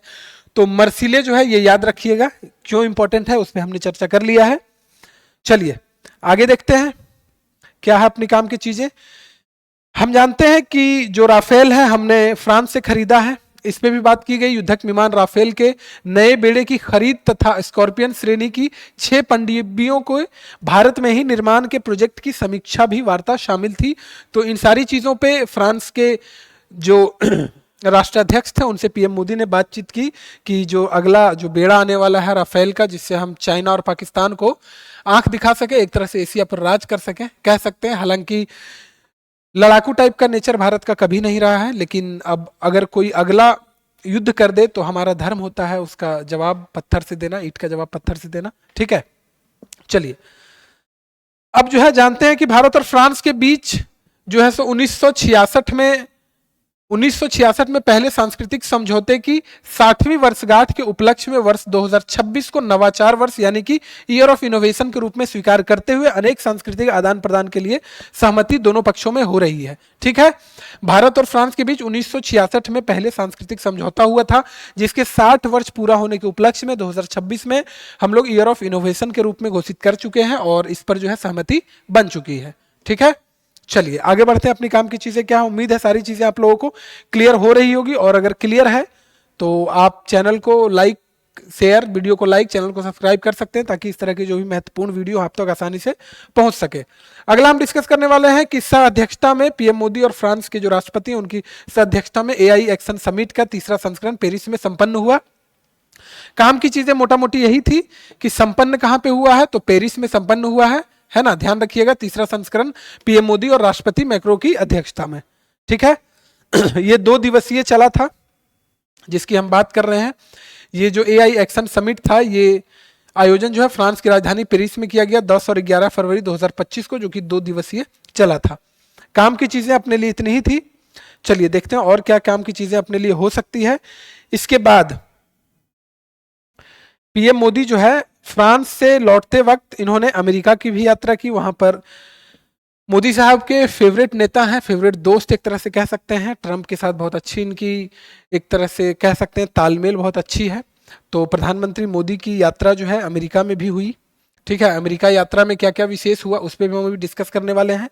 तो मर्सिले जो है ये याद रखिएगा, क्यों इंपॉर्टेंट है उस पर हमने चर्चा कर लिया है। चलिए आगे देखते हैं क्या है अपनी काम की चीजें। हम जानते हैं कि जो राफेल है हमने फ्रांस से खरीदा है, इस पे भी बात की गई। युद्धक विमान राफेल के नए बेड़े की खरीद तथा स्कॉर्पियन श्रेणी की 6 पनडुब्बियों को भारत में ही निर्माण के प्रोजेक्ट की समीक्षा भी वार्ता शामिल थी। तो इन सारी चीजों पे फ्रांस के जो राष्ट्राध्यक्ष थे उनसे पीएम मोदी ने बातचीत की कि जो अगला जो बेड़ा आने वाला है राफेल का, जिससे हम चाइना और पाकिस्तान को आंख दिखा सके, एक तरह से एशिया पर राज कर सके कह सकते हैं। हालांकि लड़ाकू टाइप का नेचर भारत का कभी नहीं रहा है, लेकिन अब अगर कोई अगला युद्ध कर दे तो हमारा धर्म होता है उसका जवाब पत्थर से देना, ईंट का जवाब पत्थर से देना, ठीक है। चलिए अब जो है जानते हैं कि भारत और फ्रांस के बीच जो है सो 1966 में पहले सांस्कृतिक समझौते की 60वीं वर्षगांठ के उपलक्ष्य में वर्ष 2026 को नवाचार वर्ष यानी कि ईयर ऑफ इनोवेशन के रूप में स्वीकार करते हुए अनेक सांस्कृतिक आदान प्रदान के लिए सहमति दोनों पक्षों में हो रही है, ठीक है। भारत और फ्रांस के बीच 1966 में पहले सांस्कृतिक समझौता हुआ था, जिसके 60 वर्ष पूरा होने के उपलक्ष्य में 2026 में हम लोग ईयर ऑफ इनोवेशन के रूप में घोषित कर चुके हैं और इस पर जो है सहमति बन चुकी है, ठीक है। चलिए आगे बढ़ते हैं अपनी काम की चीजें क्या। उम्मीद है सारी चीजें आप लोगों को क्लियर हो रही होगी, और अगर क्लियर है तो आप चैनल को लाइक, शेयर, वीडियो को लाइक, चैनल को सब्सक्राइब कर सकते हैं ताकि इस तरह की जो भी महत्वपूर्ण वीडियो आप तक आसानी से पहुंच सके। अगला हम डिस्कस करने वाले हैं कि सह अध्यक्षता में पीएम मोदी और फ्रांस के जो राष्ट्रपति हैं उनकी सह अध्यक्षता में एआई एक्शन समिट का तीसरा संस्करण पेरिस में संपन्न हुआ। काम की चीजें मोटा मोटी यही थी कि संपन्न कहां पे हुआ है, तो पेरिस में संपन्न हुआ है ना, ध्यान रखिएगा। तीसरा संस्करण पीएम मोदी और राष्ट्रपति मैक्रो की अध्यक्षता में, ठीक है। ये 2 दिवसीय चला था जिसकी हम बात कर रहे हैं। ये जो एआई एक्शन समिट था, ये आयोजन जो है फ्रांस की राजधानी पेरिस में किया गया 10 और 11 फरवरी 2025 को, जो कि 2 दिवसीय चला था। काम की चीजें अपने लिए इतनी ही थी। चलिए देखते हैं और क्या काम की चीजें अपने लिए हो सकती है। इसके बाद पीएम मोदी जो है फ्रांस से लौटते वक्त इन्होंने अमेरिका की भी यात्रा की। वहां पर मोदी साहब के फेवरेट नेता हैं, फेवरेट दोस्त एक तरह से कह सकते हैं, ट्रंप के साथ बहुत अच्छी इनकी एक तरह से कह सकते हैं तालमेल बहुत अच्छी है। तो प्रधानमंत्री मोदी की यात्रा जो है अमेरिका में भी हुई, ठीक है। अमेरिका यात्रा में क्या क्या विशेष हुआ उस पर भी हम अभी डिस्कस करने वाले हैं।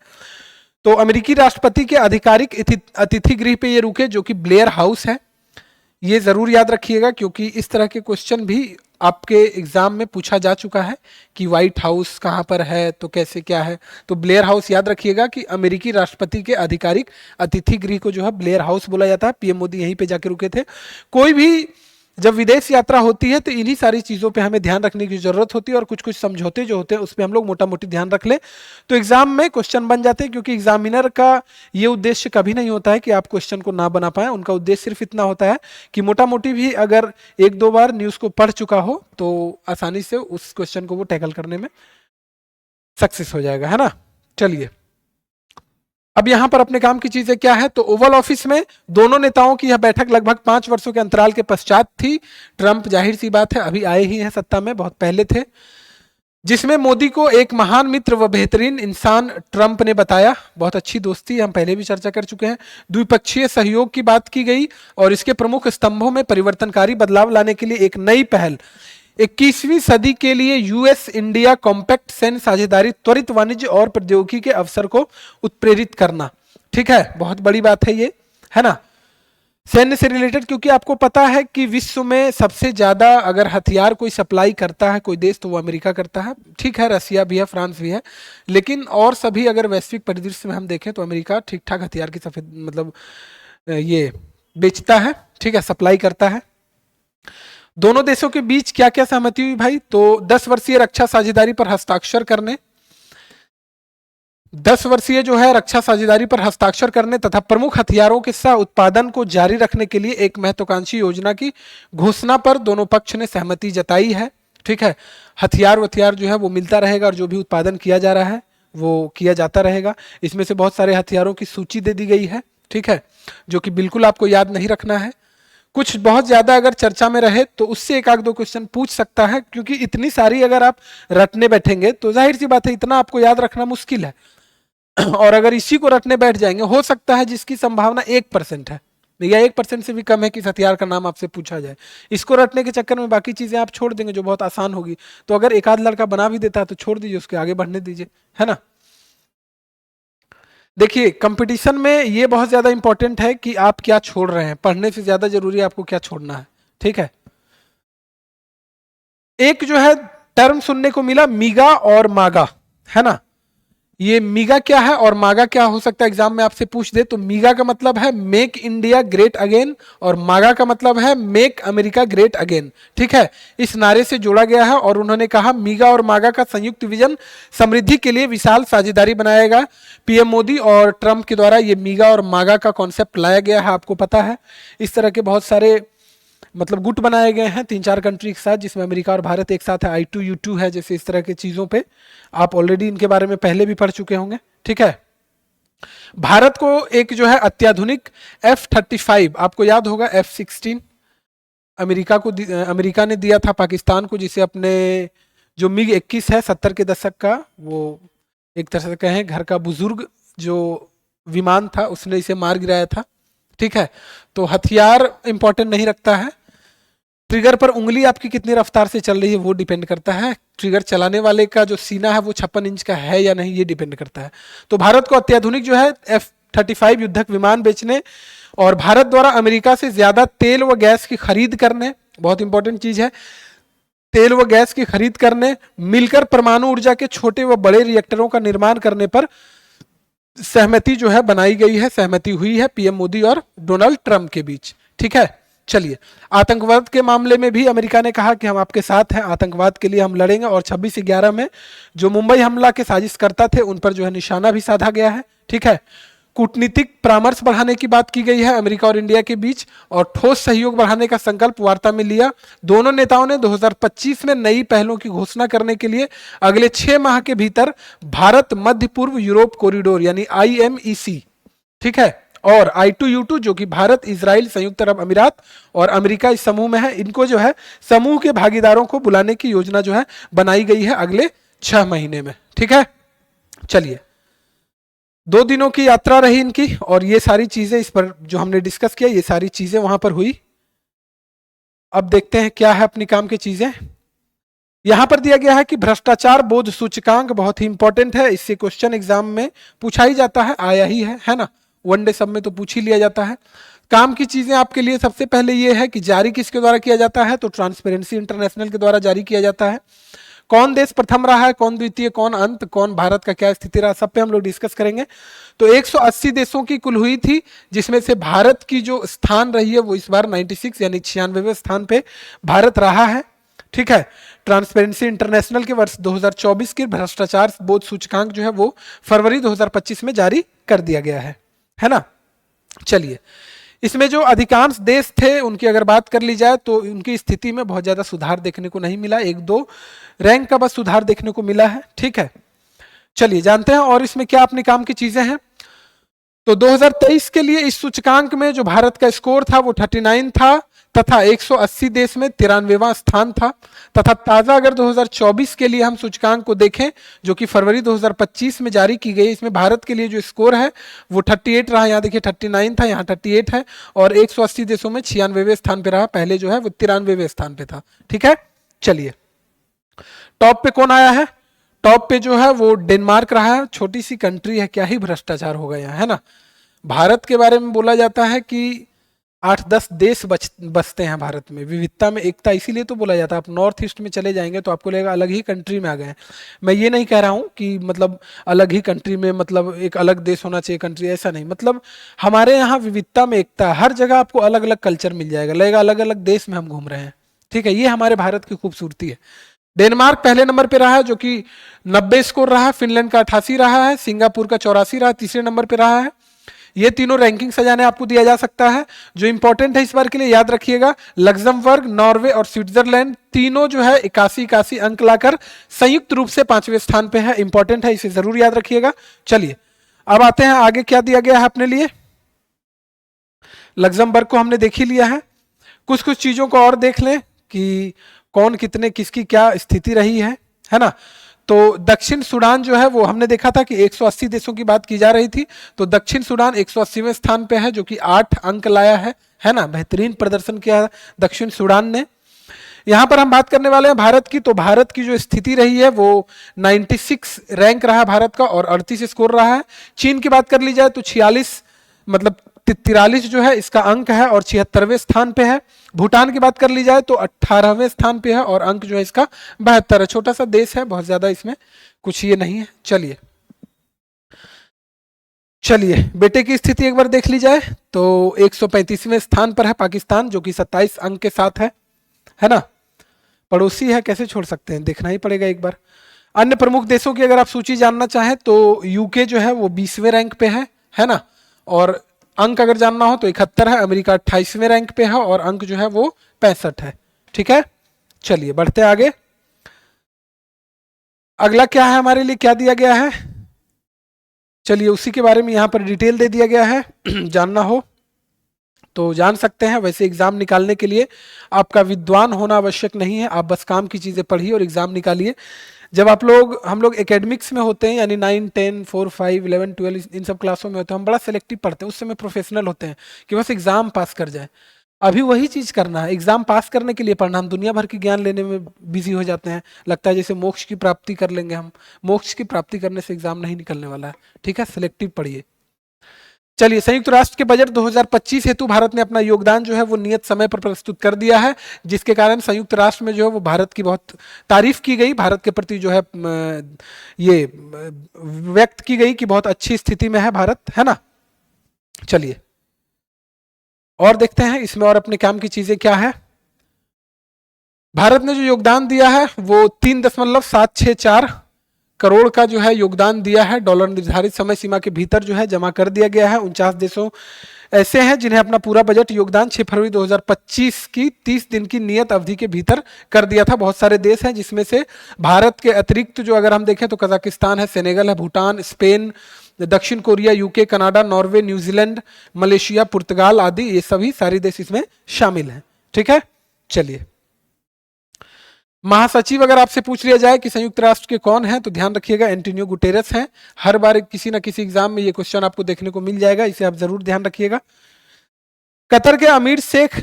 तो अमेरिकी राष्ट्रपति के आधिकारिक अतिथि गृह पे ये रुके, जो कि ब्लेयर हाउस है। ये जरूर याद रखिएगा, क्योंकि इस तरह के क्वेश्चन भी आपके एग्जाम में पूछा जा चुका है कि व्हाइट हाउस कहाँ पर है, तो कैसे क्या है। तो ब्लेयर हाउस याद रखिएगा कि अमेरिकी राष्ट्रपति के आधिकारिक अतिथि गृह को जो है ब्लेयर हाउस बोला जाता है। पीएम मोदी यहीं पे जाके रुके थे। कोई भी जब विदेश यात्रा होती है तो इन्हीं सारी चीज़ों पे हमें ध्यान रखने की जरूरत होती है, और कुछ कुछ समझौते जो होते हैं उस पर हम लोग मोटा मोटी ध्यान रख लें तो एग्जाम में क्वेश्चन बन जाते हैं। क्योंकि एग्जामिनर का ये उद्देश्य कभी नहीं होता है कि आप क्वेश्चन को ना बना पाए, उनका उद्देश्य सिर्फ इतना होता है कि मोटा मोटी भी अगर एक दो बार न्यूज़ को पढ़ चुका हो तो आसानी से उस क्वेश्चन को वो टैकल करने में सक्सेस हो जाएगा, है ना। चलिए, अब यहां पर अपने काम की चीजें क्या है, तो ओवल ऑफिस में दोनों नेताओं की यह बैठक लगभग 5 वर्षों के अंतराल के पश्चात थी। ट्रंप जाहिर सी बात है अभी आए ही हैं सत्ता में, बहुत पहले थे। जिसमें मोदी को एक महान मित्र व बेहतरीन इंसान ट्रंप ने बताया। बहुत अच्छी दोस्ती, हम पहले भी चर्चा कर चुके हैं। द्विपक्षीय सहयोग की बात की गई और इसके प्रमुख स्तंभों में परिवर्तनकारी बदलाव लाने के लिए एक नई पहल, 21वीं सदी के लिए यूएस इंडिया कॉम्पैक्ट सैन्य साझेदारी, त्वरित वाणिज्य और प्रौद्योगिकी के अवसर को उत्प्रेरित करना। ठीक है, बहुत बड़ी बात है ये, है ना। सैन्य से रिलेटेड, क्योंकि आपको पता है कि विश्व में सबसे ज्यादा अगर हथियार कोई सप्लाई करता है कोई देश तो वो अमेरिका करता है। ठीक है, रसिया भी है, फ्रांस भी है, लेकिन और सभी अगर वैश्विक परिदृश्य में हम देखें तो अमेरिका ठीक ठाक हथियार की सफेद मतलब ये बेचता है, ठीक है, सप्लाई करता है। दोनों देशों के बीच क्या क्या सहमति हुई भाई, तो 10 वर्षीय रक्षा साझेदारी पर हस्ताक्षर करने, 10 वर्षीय जो है रक्षा साझेदारी पर हस्ताक्षर करने तथा प्रमुख हथियारों के सह उत्पादन को जारी रखने के लिए एक महत्वाकांक्षी योजना की घोषणा पर दोनों पक्ष ने सहमति जताई है। ठीक है, हथियार जो है वो मिलता रहेगा और जो भी उत्पादन किया जा रहा है वो किया जाता रहेगा। इसमें से बहुत सारे हथियारों की सूची दे दी गई है, ठीक है, जो कि बिल्कुल आपको याद नहीं रखना है। कुछ बहुत ज्यादा अगर चर्चा में रहे तो उससे एक आध दो क्वेश्चन पूछ सकता है, क्योंकि इतनी सारी अगर आप रटने बैठेंगे तो जाहिर सी बात है इतना आपको याद रखना मुश्किल है। और अगर इसी को रटने बैठ जाएंगे, हो सकता है जिसकी संभावना 1% है या 1% से भी कम है कि इस हथियार का नाम आपसे पूछा जाए, इसको रटने के चक्कर में बाकी चीजें आप छोड़ देंगे जो बहुत आसान होगी। तो अगर एक आध लड़का बना भी देता है तो छोड़ दीजिए, उसके आगे बढ़ने दीजिए, है ना। देखिए, कंपटीशन में ये बहुत ज्यादा इंपॉर्टेंट है कि आप क्या छोड़ रहे हैं, पढ़ने से ज्यादा जरूरी है आपको क्या छोड़ना है। ठीक है, एक जो है टर्म सुनने को मिला मीगा और मागा, है ना। ये मीगा क्या है और मागा क्या हो सकता है, एग्जाम में आपसे पूछ दे तो मीगा का मतलब है मेक इंडिया ग्रेट अगेन और मागा का मतलब है मेक अमेरिका ग्रेट अगेन। ठीक है, इस नारे से जोड़ा गया है और उन्होंने कहा मीगा और मागा का संयुक्त विजन समृद्धि के लिए विशाल साझेदारी बनाएगा। पीएम मोदी और ट्रंप के द्वारा ये मीगा और मागा का कॉन्सेप्ट लाया गया है, आपको पता है। इस तरह के बहुत सारे मतलब गुट बनाए गए हैं 3-4 कंट्री के साथ, जिसमें अमेरिका और भारत एक साथ है, I2U2 है, जैसे इस तरह की चीजों पे आप ऑलरेडी इनके बारे में पहले भी पढ़ चुके होंगे। ठीक है, भारत को एक जो है अत्याधुनिक F-35, आपको याद होगा F-16 अमेरिका ने दिया था पाकिस्तान को, जिसे अपने जो MiG-21 है 70 के दशक का, वो एक तरह से कहें घर का बुजुर्ग जो विमान था उसने इसे मार गिराया था। ठीक है, तो हथियार इंपॉर्टेंट नहीं रखता है, ट्रिगर पर उंगली आपकी कितनी रफ्तार से चल रही है वो डिपेंड करता है। ट्रिगर चलाने वाले का जो सीना है वो 56 इंच का है या नहीं ये डिपेंड करता है। तो भारत को अत्याधुनिक जो है F-35 युद्धक विमान बेचने और भारत द्वारा अमेरिका से ज्यादा तेल व गैस की खरीद करने, बहुत इंपॉर्टेंट चीज है, तेल व गैस की खरीद करने, मिलकर परमाणु ऊर्जा के छोटे व बड़े रिएक्टरों का निर्माण करने पर सहमति जो है बनाई गई है, सहमति हुई है पीएम मोदी और डोनाल्ड ट्रंप के बीच। ठीक है, चलिए, आतंकवाद के मामले में भी अमेरिका ने कहा कि हम आपके साथ हैं, आतंकवाद के लिए हम लड़ेंगे और 26/11 में जो मुंबई हमला के साजिशकर्ता थे उन पर जो है निशाना भी साधा गया है। ठीक है, कूटनीतिक परामर्श बढ़ाने की बात की गई है अमेरिका और इंडिया के बीच और ठोस सहयोग बढ़ाने का संकल्प वार्ता में लिया। दोनों नेताओं ने 2025 में नई पहलों की घोषणा करने के लिए अगले 6 माह के भीतर भारत मध्य पूर्व यूरोप कॉरिडोर यानी IMEC, ठीक है, और I2U2 जो कि भारत, इजराइल, संयुक्त अरब अमीरात और अमेरिका इस समूह में है, इनको जो है समूह के भागीदारों को बुलाने की योजना जो है बनाई गई है अगले 6 महीने में। ठीक है, चलिए, 2 दिनों की यात्रा रही इनकी और ये सारी चीजें इस पर जो हमने डिस्कस किया ये सारी चीजें वहां पर हुई। अब देखते हैं क्या है अपनी काम की चीजें। यहां पर दिया गया है कि भ्रष्टाचार बोध सूचकांक बहुत ही इंपॉर्टेंट है, इससे क्वेश्चन एग्जाम में पूछा ही जाता है, आया ही है ना, वनडे सब में तो पूछ ही लिया जाता है। काम की चीजें आपके लिए सबसे पहले ये है कि जारी किसके द्वारा किया जाता है, तो ट्रांसपेरेंसी इंटरनेशनल के द्वारा जारी किया जाता है। कौन देश प्रथम रहा है, कौन द्वितीय, कौन अंत, कौन भारत का क्या स्थिति रहा, सब पे हम लोग डिस्कस करेंगे। तो 180 देशों की कुल हुई थी, जिसमें से भारत की जो स्थान रही है वो इस बार 96 यानी 96वें स्थान पे भारत रहा है। ठीक है, ट्रांसपेरेंसी इंटरनेशनल के वर्ष 2024 के भ्रष्टाचार बोध सूचकांक जो है वो फरवरी 2025 में जारी कर दिया गया है ना। चलिए, इसमें जो अधिकांश देश थे उनकी अगर बात कर ली जाए तो उनकी स्थिति में बहुत ज्यादा सुधार देखने को नहीं मिला, 1-2 रैंक का बस सुधार देखने को मिला है। ठीक है, चलिए जानते हैं और इसमें क्या अपने काम की चीजें हैं। तो 2023 के लिए इस सूचकांक में जो भारत का स्कोर था वो 39 था तथा 180 देश में 93वां स्थान था। तथा ताजा अगर 2024 के लिए हम सूचकांक को देखें जो कि फरवरी 2025 में जारी की गई, इसमें भारत के लिए जो स्कोर है वो 38 रहा। यहाँ देखिए 39 था, यहाँ 38 है और 180 देशों में 96वें स्थान पे रहा, पहले जो है वो 93वें स्थान पे था। ठीक है, चलिए टॉप पे कौन आया है, टॉप पे जो है वो डेनमार्क रहा है। छोटी सी कंट्री है, क्या ही भ्रष्टाचार हो गया है ना। भारत के बारे में बोला जाता है कि 8-10 देश बसते हैं भारत में, विविधता में एकता, इसीलिए तो बोला जाता है। आप नॉर्थ ईस्ट में चले जाएंगे तो आपको लगेगा अलग ही कंट्री में आ गए हैं। मैं ये नहीं कह रहा हूँ कि मतलब अलग ही कंट्री में मतलब एक अलग देश होना चाहिए कंट्री, ऐसा नहीं। मतलब हमारे यहाँ विविधता में एकता, हर जगह आपको अलग अलग कल्चर मिल जाएगा, लगेगा अलग अलग देश में हम घूम रहे हैं। ठीक है, ये हमारे भारत की खूबसूरती है। डेनमार्क पहले नंबर पे रहा है जो कि 90 स्कोर रहा है, फिनलैंड का 88 रहा है, सिंगापुर का 84 रहा, तीसरे नंबर पे रहा है। ये तीनों रैंकिंग सजाने आपको दिया जा सकता है। जो इंपॉर्टेंट है इस बार के लिए याद रखिएगा, लग्जमबर्ग, नॉर्वे और स्विट्जरलैंड तीनों जो है 81 अंक लाकर संयुक्त रूप से 5वें स्थान पे है। इंपॉर्टेंट है, इसे जरूर याद रखिएगा। चलिए अब आते हैं आगे क्या दिया गया है अपने लिए। लग्जमबर्ग को हमने देख ही लिया है, कुछ कुछ चीजों को और देख लें कि कौन कितने किसकी क्या स्थिति रही है ना। तो दक्षिण सूडान जो है वो हमने देखा था कि 180 देशों की बात की जा रही थी, तो दक्षिण सूडान 180वें स्थान पे है जो कि 8 अंक लाया है ना। बेहतरीन प्रदर्शन किया दक्षिण सूडान ने। यहां पर हम बात करने वाले हैं भारत की, तो भारत की जो स्थिति रही है वो 96 रैंक रहा भारत का और 38 स्कोर रहा है। चीन की बात कर ली जाए तो 46 मतलब 43 जो है इसका अंक है और 76वें स्थान पे है। भूटान की बात कर ली जाए तो 18वें स्थान पे है और अंक जो है इसका 72 है। छोटा सा देश है, बहुत ज्यादा इसमें कुछ ये नहीं है। चलिए बेटे की स्थिति एक बार देख ली जाए तो 135वें स्थान पर है पाकिस्तान जो कि 27 अंक के साथ है ना। पड़ोसी है, कैसे छोड़ सकते हैं, देखना ही पड़ेगा एक बार। अन्य प्रमुख देशों की अगर आप सूची जानना चाहें तो यूके जो है वो 20वें रैंक पे है ना। और अंक अगर जानना हो तो 71 है। अमेरिका 28वें रैंक पे है और अंक जो है वो 65 है। ठीक है, चलिए बढ़ते आगे। अगला क्या है हमारे लिए, क्या दिया गया है, चलिए उसी के बारे में यहां पर डिटेल दे दिया गया है। जानना हो तो जान सकते हैं। वैसे एग्जाम निकालने के लिए आपका विद्वान होना आवश्यक नहीं है, आप बस काम की चीजें पढ़िए और एग्जाम निकालिए। जब हम लोग एकेडमिक्स में होते हैं यानी 9, 10, 4, 5, 11, 12 इन सब क्लासों में होते हैं, हम बड़ा सेलेक्टिव पढ़ते हैं, उस समय प्रोफेशनल होते हैं कि बस एग्जाम पास कर जाए। अभी वही चीज करना है, एग्जाम पास करने के लिए पढ़ना। हम दुनिया भर की ज्ञान लेने में बिजी हो जाते हैं, लगता है जैसे मोक्ष की प्राप्ति कर लेंगे हम। मोक्ष की प्राप्ति करने से एग्जाम नहीं निकलने वाला है। ठीक है, सिलेक्टिव पढ़िए। चलिए, संयुक्त राष्ट्र के बजट 2025 हेतु भारत ने अपना योगदान जो है वो नियत समय पर प्रस्तुत कर दिया है, जिसके कारण संयुक्त राष्ट्र में जो है वो भारत की बहुत तारीफ की गई, भारत के प्रति जो है ये व्यक्त की गई कि बहुत अच्छी स्थिति में है भारत, है ना। चलिए और देखते हैं इसमें और अपने काम की चीजें क्या है। भारत ने जो योगदान दिया है वो 3.764 करोड़ का जो है योगदान दिया है। डॉलर निर्धारित समय सीमा के भीतर जो है जमा कर दिया गया है। 49 देशों ऐसे हैं जिन्हें अपना पूरा बजट योगदान 6 फरवरी 2025 की 30 दिन की नियत अवधि के भीतर कर दिया था। बहुत सारे देश हैं जिसमें से भारत के अतिरिक्त जो अगर हम देखें तो कजाकिस्तान है, सेनेगल है, भूटान, स्पेन, दक्षिण Korea, UK, Canada, Norway, New Zealand, Malaysia, पुर्तगाल आदि, ये सभी सारे देश इसमें शामिल हैं। ठीक है, चलिए महासचिव अगर आपसे पूछ लिया जाए कि संयुक्त राष्ट्र के कौन हैं तो ध्यान रखिएगा एंटोनियो गुटेरेस हैं। हर बार किसी ना किसी एग्जाम में ये क्वेश्चन आपको देखने को मिल जाएगा, इसे आप जरूर ध्यान रखिएगा। कतर के अमीर शेख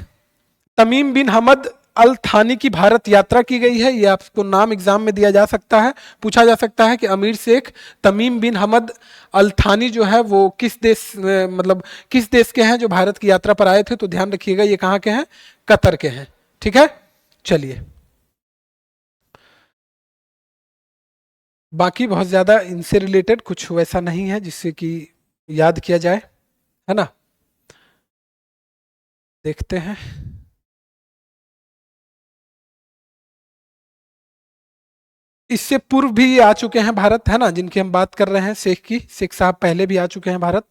तमीम बिन हमद अल थानी की भारत यात्रा की गई है। ये आपको नाम एग्जाम में दिया जा सकता है, पूछा जा सकता है कि अमीर शेख तमीम बिन हमद अल थानी जो है वो किस देश मतलब किस देश के हैं जो भारत की यात्रा पर आए थे। तो ध्यान रखिएगा ये कहाँ के हैं, कतर के हैं। ठीक है, चलिए बाकी बहुत ज्यादा इनसे रिलेटेड कुछ वैसा नहीं है जिससे कि याद किया जाए, है ना। देखते हैं, इससे पूर्व भी ये आ चुके हैं भारत, है ना, जिनकी हम बात कर रहे हैं शेख की, शेख साहब पहले भी आ चुके हैं भारत।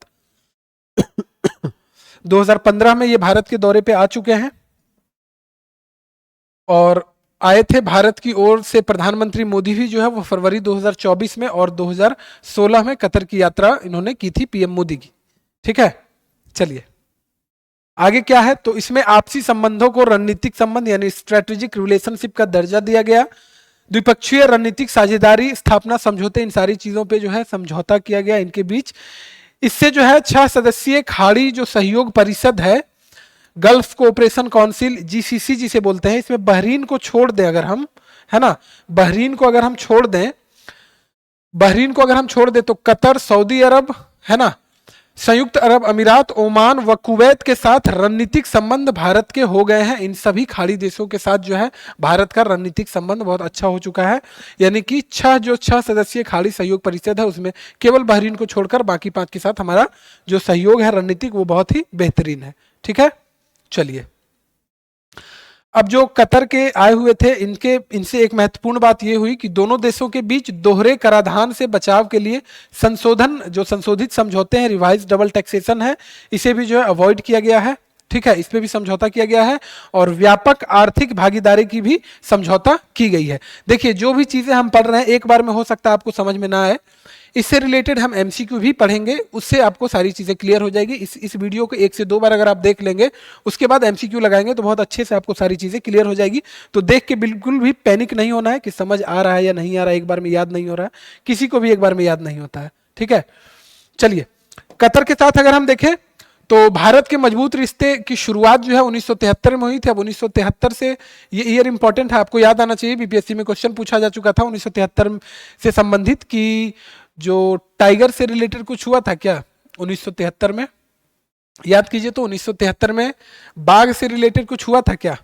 2015 में ये भारत के दौरे पे आ चुके हैं और आए थे भारत की ओर से प्रधानमंत्री मोदी भी जो है वो फरवरी 2024 में और 2016 में कतर की यात्रा इन्होंने की थी, पीएम मोदी की। ठीक है, चलिए आगे क्या है। तो इसमें आपसी संबंधों को रणनीतिक संबंध यानी स्ट्रेटेजिक रिलेशनशिप का दर्जा दिया गया, द्विपक्षीय रणनीतिक साझेदारी स्थापना समझौते, इन सारी चीजों पे जो है समझौता किया गया इनके बीच। इससे जो है 6 सदस्यीय खाड़ी जो सहयोग परिषद है, गल्फ कोऑपरेशन काउंसिल जीसीसी जिसे बोलते हैं, इसमें बहरीन को छोड़ दें अगर हम, है ना, बहरीन को अगर हम छोड़ दें, बहरीन को अगर हम छोड़ दें तो कतर, सऊदी अरब, है ना, संयुक्त अरब अमीरात, ओमान व कुवैत के साथ रणनीतिक संबंध भारत के हो गए हैं। इन सभी खाड़ी देशों के साथ जो है भारत का रणनीतिक संबंध बहुत अच्छा हो चुका है। यानी कि 6 सदस्यीय खाड़ी सहयोग परिषद है उसमें केवल बहरीन को छोड़कर बाकी 5 के साथ हमारा जो सहयोग है रणनीतिक वो बहुत ही बेहतरीन है। ठीक है, चलिए अब जो कतर के आए हुए थे इनसे एक महत्वपूर्ण बात यह हुई कि दोनों देशों के बीच दोहरे कराधान से बचाव के लिए जो संशोधित समझौते हैं, रिवाइज डबल टैक्सेशन है, इसे भी जो है अवॉइड किया गया है। ठीक है, इस पे भी समझौता किया गया है और व्यापक आर्थिक भागीदारी की भी समझौता की गई है। देखिए जो भी चीजें हम पढ़ रहे हैं एक बार में हो सकता है आपको समझ में ना आए, इससे रिलेटेड हम एमसीक्यू भी पढ़ेंगे, उससे आपको सारी चीजें क्लियर हो जाएगी। इस वीडियो को 1 से 2 बार अगर आप देख लेंगे उसके बाद एमसीक्यू लगाएंगे तो बहुत अच्छे से आपको सारी चीजें क्लियर हो जाएगी। तो देख के बिल्कुल भी पैनिक नहीं होना है कि समझ आ रहा है या नहीं आ रहा है, एक बार में याद नहीं हो रहा है, किसी को भी एक बार में याद नहीं होता है। ठीक है, चलिए कतर के साथ अगर हम देखें तो भारत के मजबूत रिश्ते की शुरुआत जो है 1973 में हुई थी। अब 1973 से ये ईयर इंपॉर्टेंट है, आपको याद आना चाहिए, बीपीएससी में क्वेश्चन पूछा जा चुका था 1973 से संबंधित कि जो टाइगर से रिलेटेड कुछ हुआ था क्या 1973 में, याद कीजिए। तो 1973 में बाघ से रिलेटेड कुछ हुआ था क्या,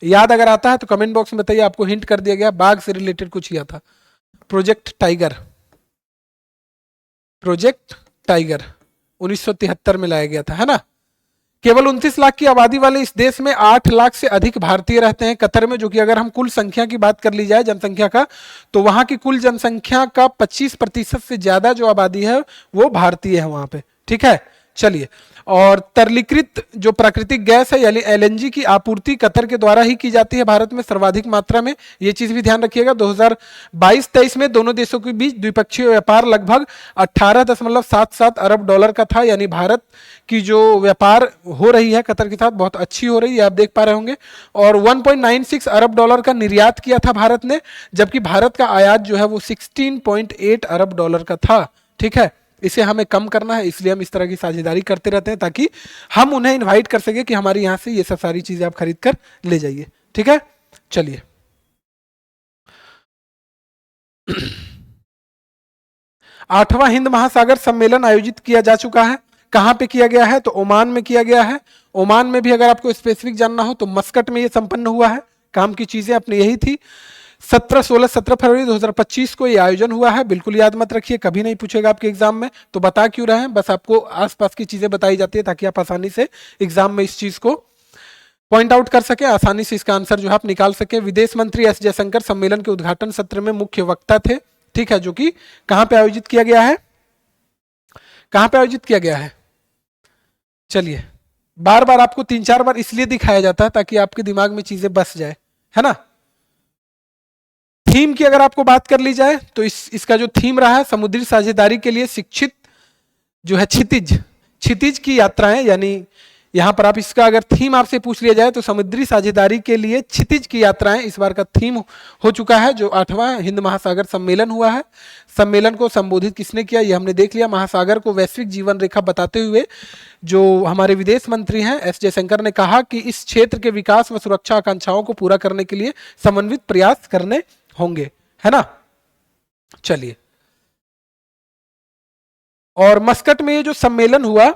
याद अगर आता है तो कमेंट बॉक्स में बताइए, आपको हिंट कर दिया गया, बाघ से रिलेटेड कुछ किया था, प्रोजेक्ट टाइगर, प्रोजेक्ट टाइगर 1973 में लाया गया था, है ना। केवल 29 लाख की आबादी वाले इस देश में 8 लाख से अधिक भारतीय रहते हैं कतर में, जो कि अगर हम कुल संख्या की बात कर ली जाए जनसंख्या का तो वहां की कुल जनसंख्या का 25% से ज्यादा जो आबादी है वो भारतीय है वहां पे। ठीक है, चलिए और तरलीकृत जो प्राकृतिक गैस है यानी एलएनजी की आपूर्ति कतर के द्वारा ही की जाती है भारत में सर्वाधिक मात्रा में, ये चीज भी ध्यान रखिएगा। 2022-23 में दोनों देशों के बीच द्विपक्षीय व्यापार लगभग 18.77 अरब डॉलर का था, यानी भारत की जो व्यापार हो रही है कतर के साथ बहुत अच्छी हो रही है, आप देख पा रहे होंगे। और 1.96 अरब डॉलर का निर्यात किया था भारत ने, जबकि भारत का आयात जो है वो 16.8 अरब डॉलर का था। ठीक है, इसे हमें कम करना है, इसलिए हम इस तरह की साझेदारी करते रहते हैं ताकि हम उन्हें इनवाइट कर सके कि हमारे यहां से ये सब सारी चीजें आप खरीद कर ले जाइए। ठीक है, चलिए 8वां हिंद महासागर सम्मेलन आयोजित किया जा चुका है। कहां पे किया गया है तो ओमान में किया गया है। ओमान में भी अगर आपको स्पेसिफिक जानना हो तो मस्कट में ये संपन्न हुआ है। काम की चीजें अपनी यही थी। 17 फरवरी 2025 को ये आयोजन हुआ है, बिल्कुल याद मत रखिए, कभी नहीं पूछेगा आपके एग्जाम में, तो बता क्यों रहे हैं, बस आपको आसपास की चीजें बताई जाती है ताकि आप आसानी से एग्जाम में इस चीज को पॉइंट आउट कर सके, आसानी से इसका आंसर जो है आप निकाल सके। विदेश मंत्री एस जयशंकर सम्मेलन के उद्घाटन सत्र में मुख्य वक्ता थे। ठीक है, जो कि कहां पे आयोजित किया गया है, कहां पे आयोजित किया गया है, चलिए बार बार आपको 3-4 बार इसलिए दिखाया जाता है ताकि आपके दिमाग में चीजें बस जाए, है ना। थीम की अगर आपको बात कर ली जाए तो इसका जो थीम रहा है समुद्री साझेदारी के लिए शिक्षित जो है क्षितिज की यात्राएं, यानी यहाँ पर आप इसका अगर थीम आपसे पूछ लिया जाए तो समुद्री साझेदारी के लिए क्षितिज की यात्राएं इस बार का थीम हो चुका है। जो 8वां हिंद महासागर सम्मेलन हुआ है, सम्मेलन को संबोधित किसने किया ये हमने देख लिया। महासागर को वैश्विक जीवन रेखा बताते हुए जो हमारे विदेश मंत्री हैं एस जयशंकर ने कहा कि इस क्षेत्र के विकास व सुरक्षा आकांक्षाओं को पूरा करने के लिए समन्वित प्रयास करने होंगे, है ना। चलिए, और मस्कट में ये जो सम्मेलन हुआ,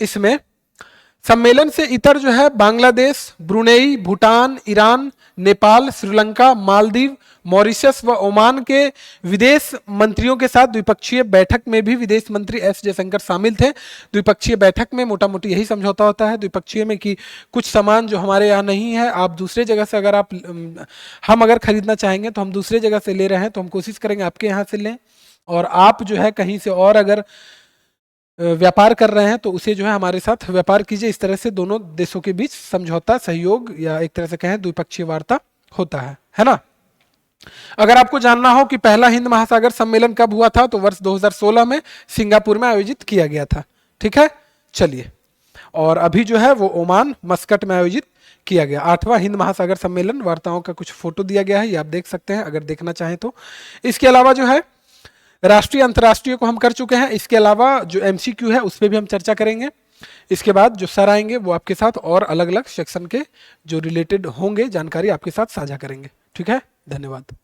इसमें सम्मेलन से इतर जो है Bangladesh, Brunei, Bhutan, Iran, Nepal, Sri Lanka, Maldives, Mauritius व ओमान के विदेश मंत्रियों के साथ द्विपक्षीय बैठक में भी विदेश मंत्री एस जयशंकर शामिल थे। द्विपक्षीय बैठक में मोटा मोटी यही समझौता होता है द्विपक्षीय में कि कुछ सामान जो हमारे यहाँ नहीं है, आप दूसरे जगह से अगर हम अगर खरीदना चाहेंगे तो हम दूसरे जगह से ले रहे हैं तो हम कोशिश करेंगे आपके यहाँ से लें, और आप जो है कहीं से और अगर व्यापार कर रहे हैं तो उसे जो है हमारे साथ व्यापार कीजिए। इस तरह से दोनों देशों के बीच समझौता, सहयोग या एक तरह से कहें द्विपक्षीय वार्ता होता है ना। अगर आपको जानना हो कि पहला हिंद महासागर सम्मेलन कब हुआ था तो वर्ष 2016 में सिंगापुर में आयोजित किया गया था। ठीक है, चलिए, और अभी जो है वो ओमान मस्कट में आयोजित किया गया 8वां हिंद महासागर सम्मेलन। वार्ताओं का कुछ फोटो दिया गया है, ये आप देख सकते हैं अगर देखना चाहें तो। इसके अलावा जो है राष्ट्रीय अंतर्राष्ट्रीय को हम कर चुके हैं। इसके अलावा जो MCQ है उस पर भी हम चर्चा करेंगे। इसके बाद जो सर आएंगे वो आपके साथ और अलग अलग सेक्शन के जो रिलेटेड होंगे जानकारी आपके साथ साझा करेंगे। ठीक है, धन्यवाद।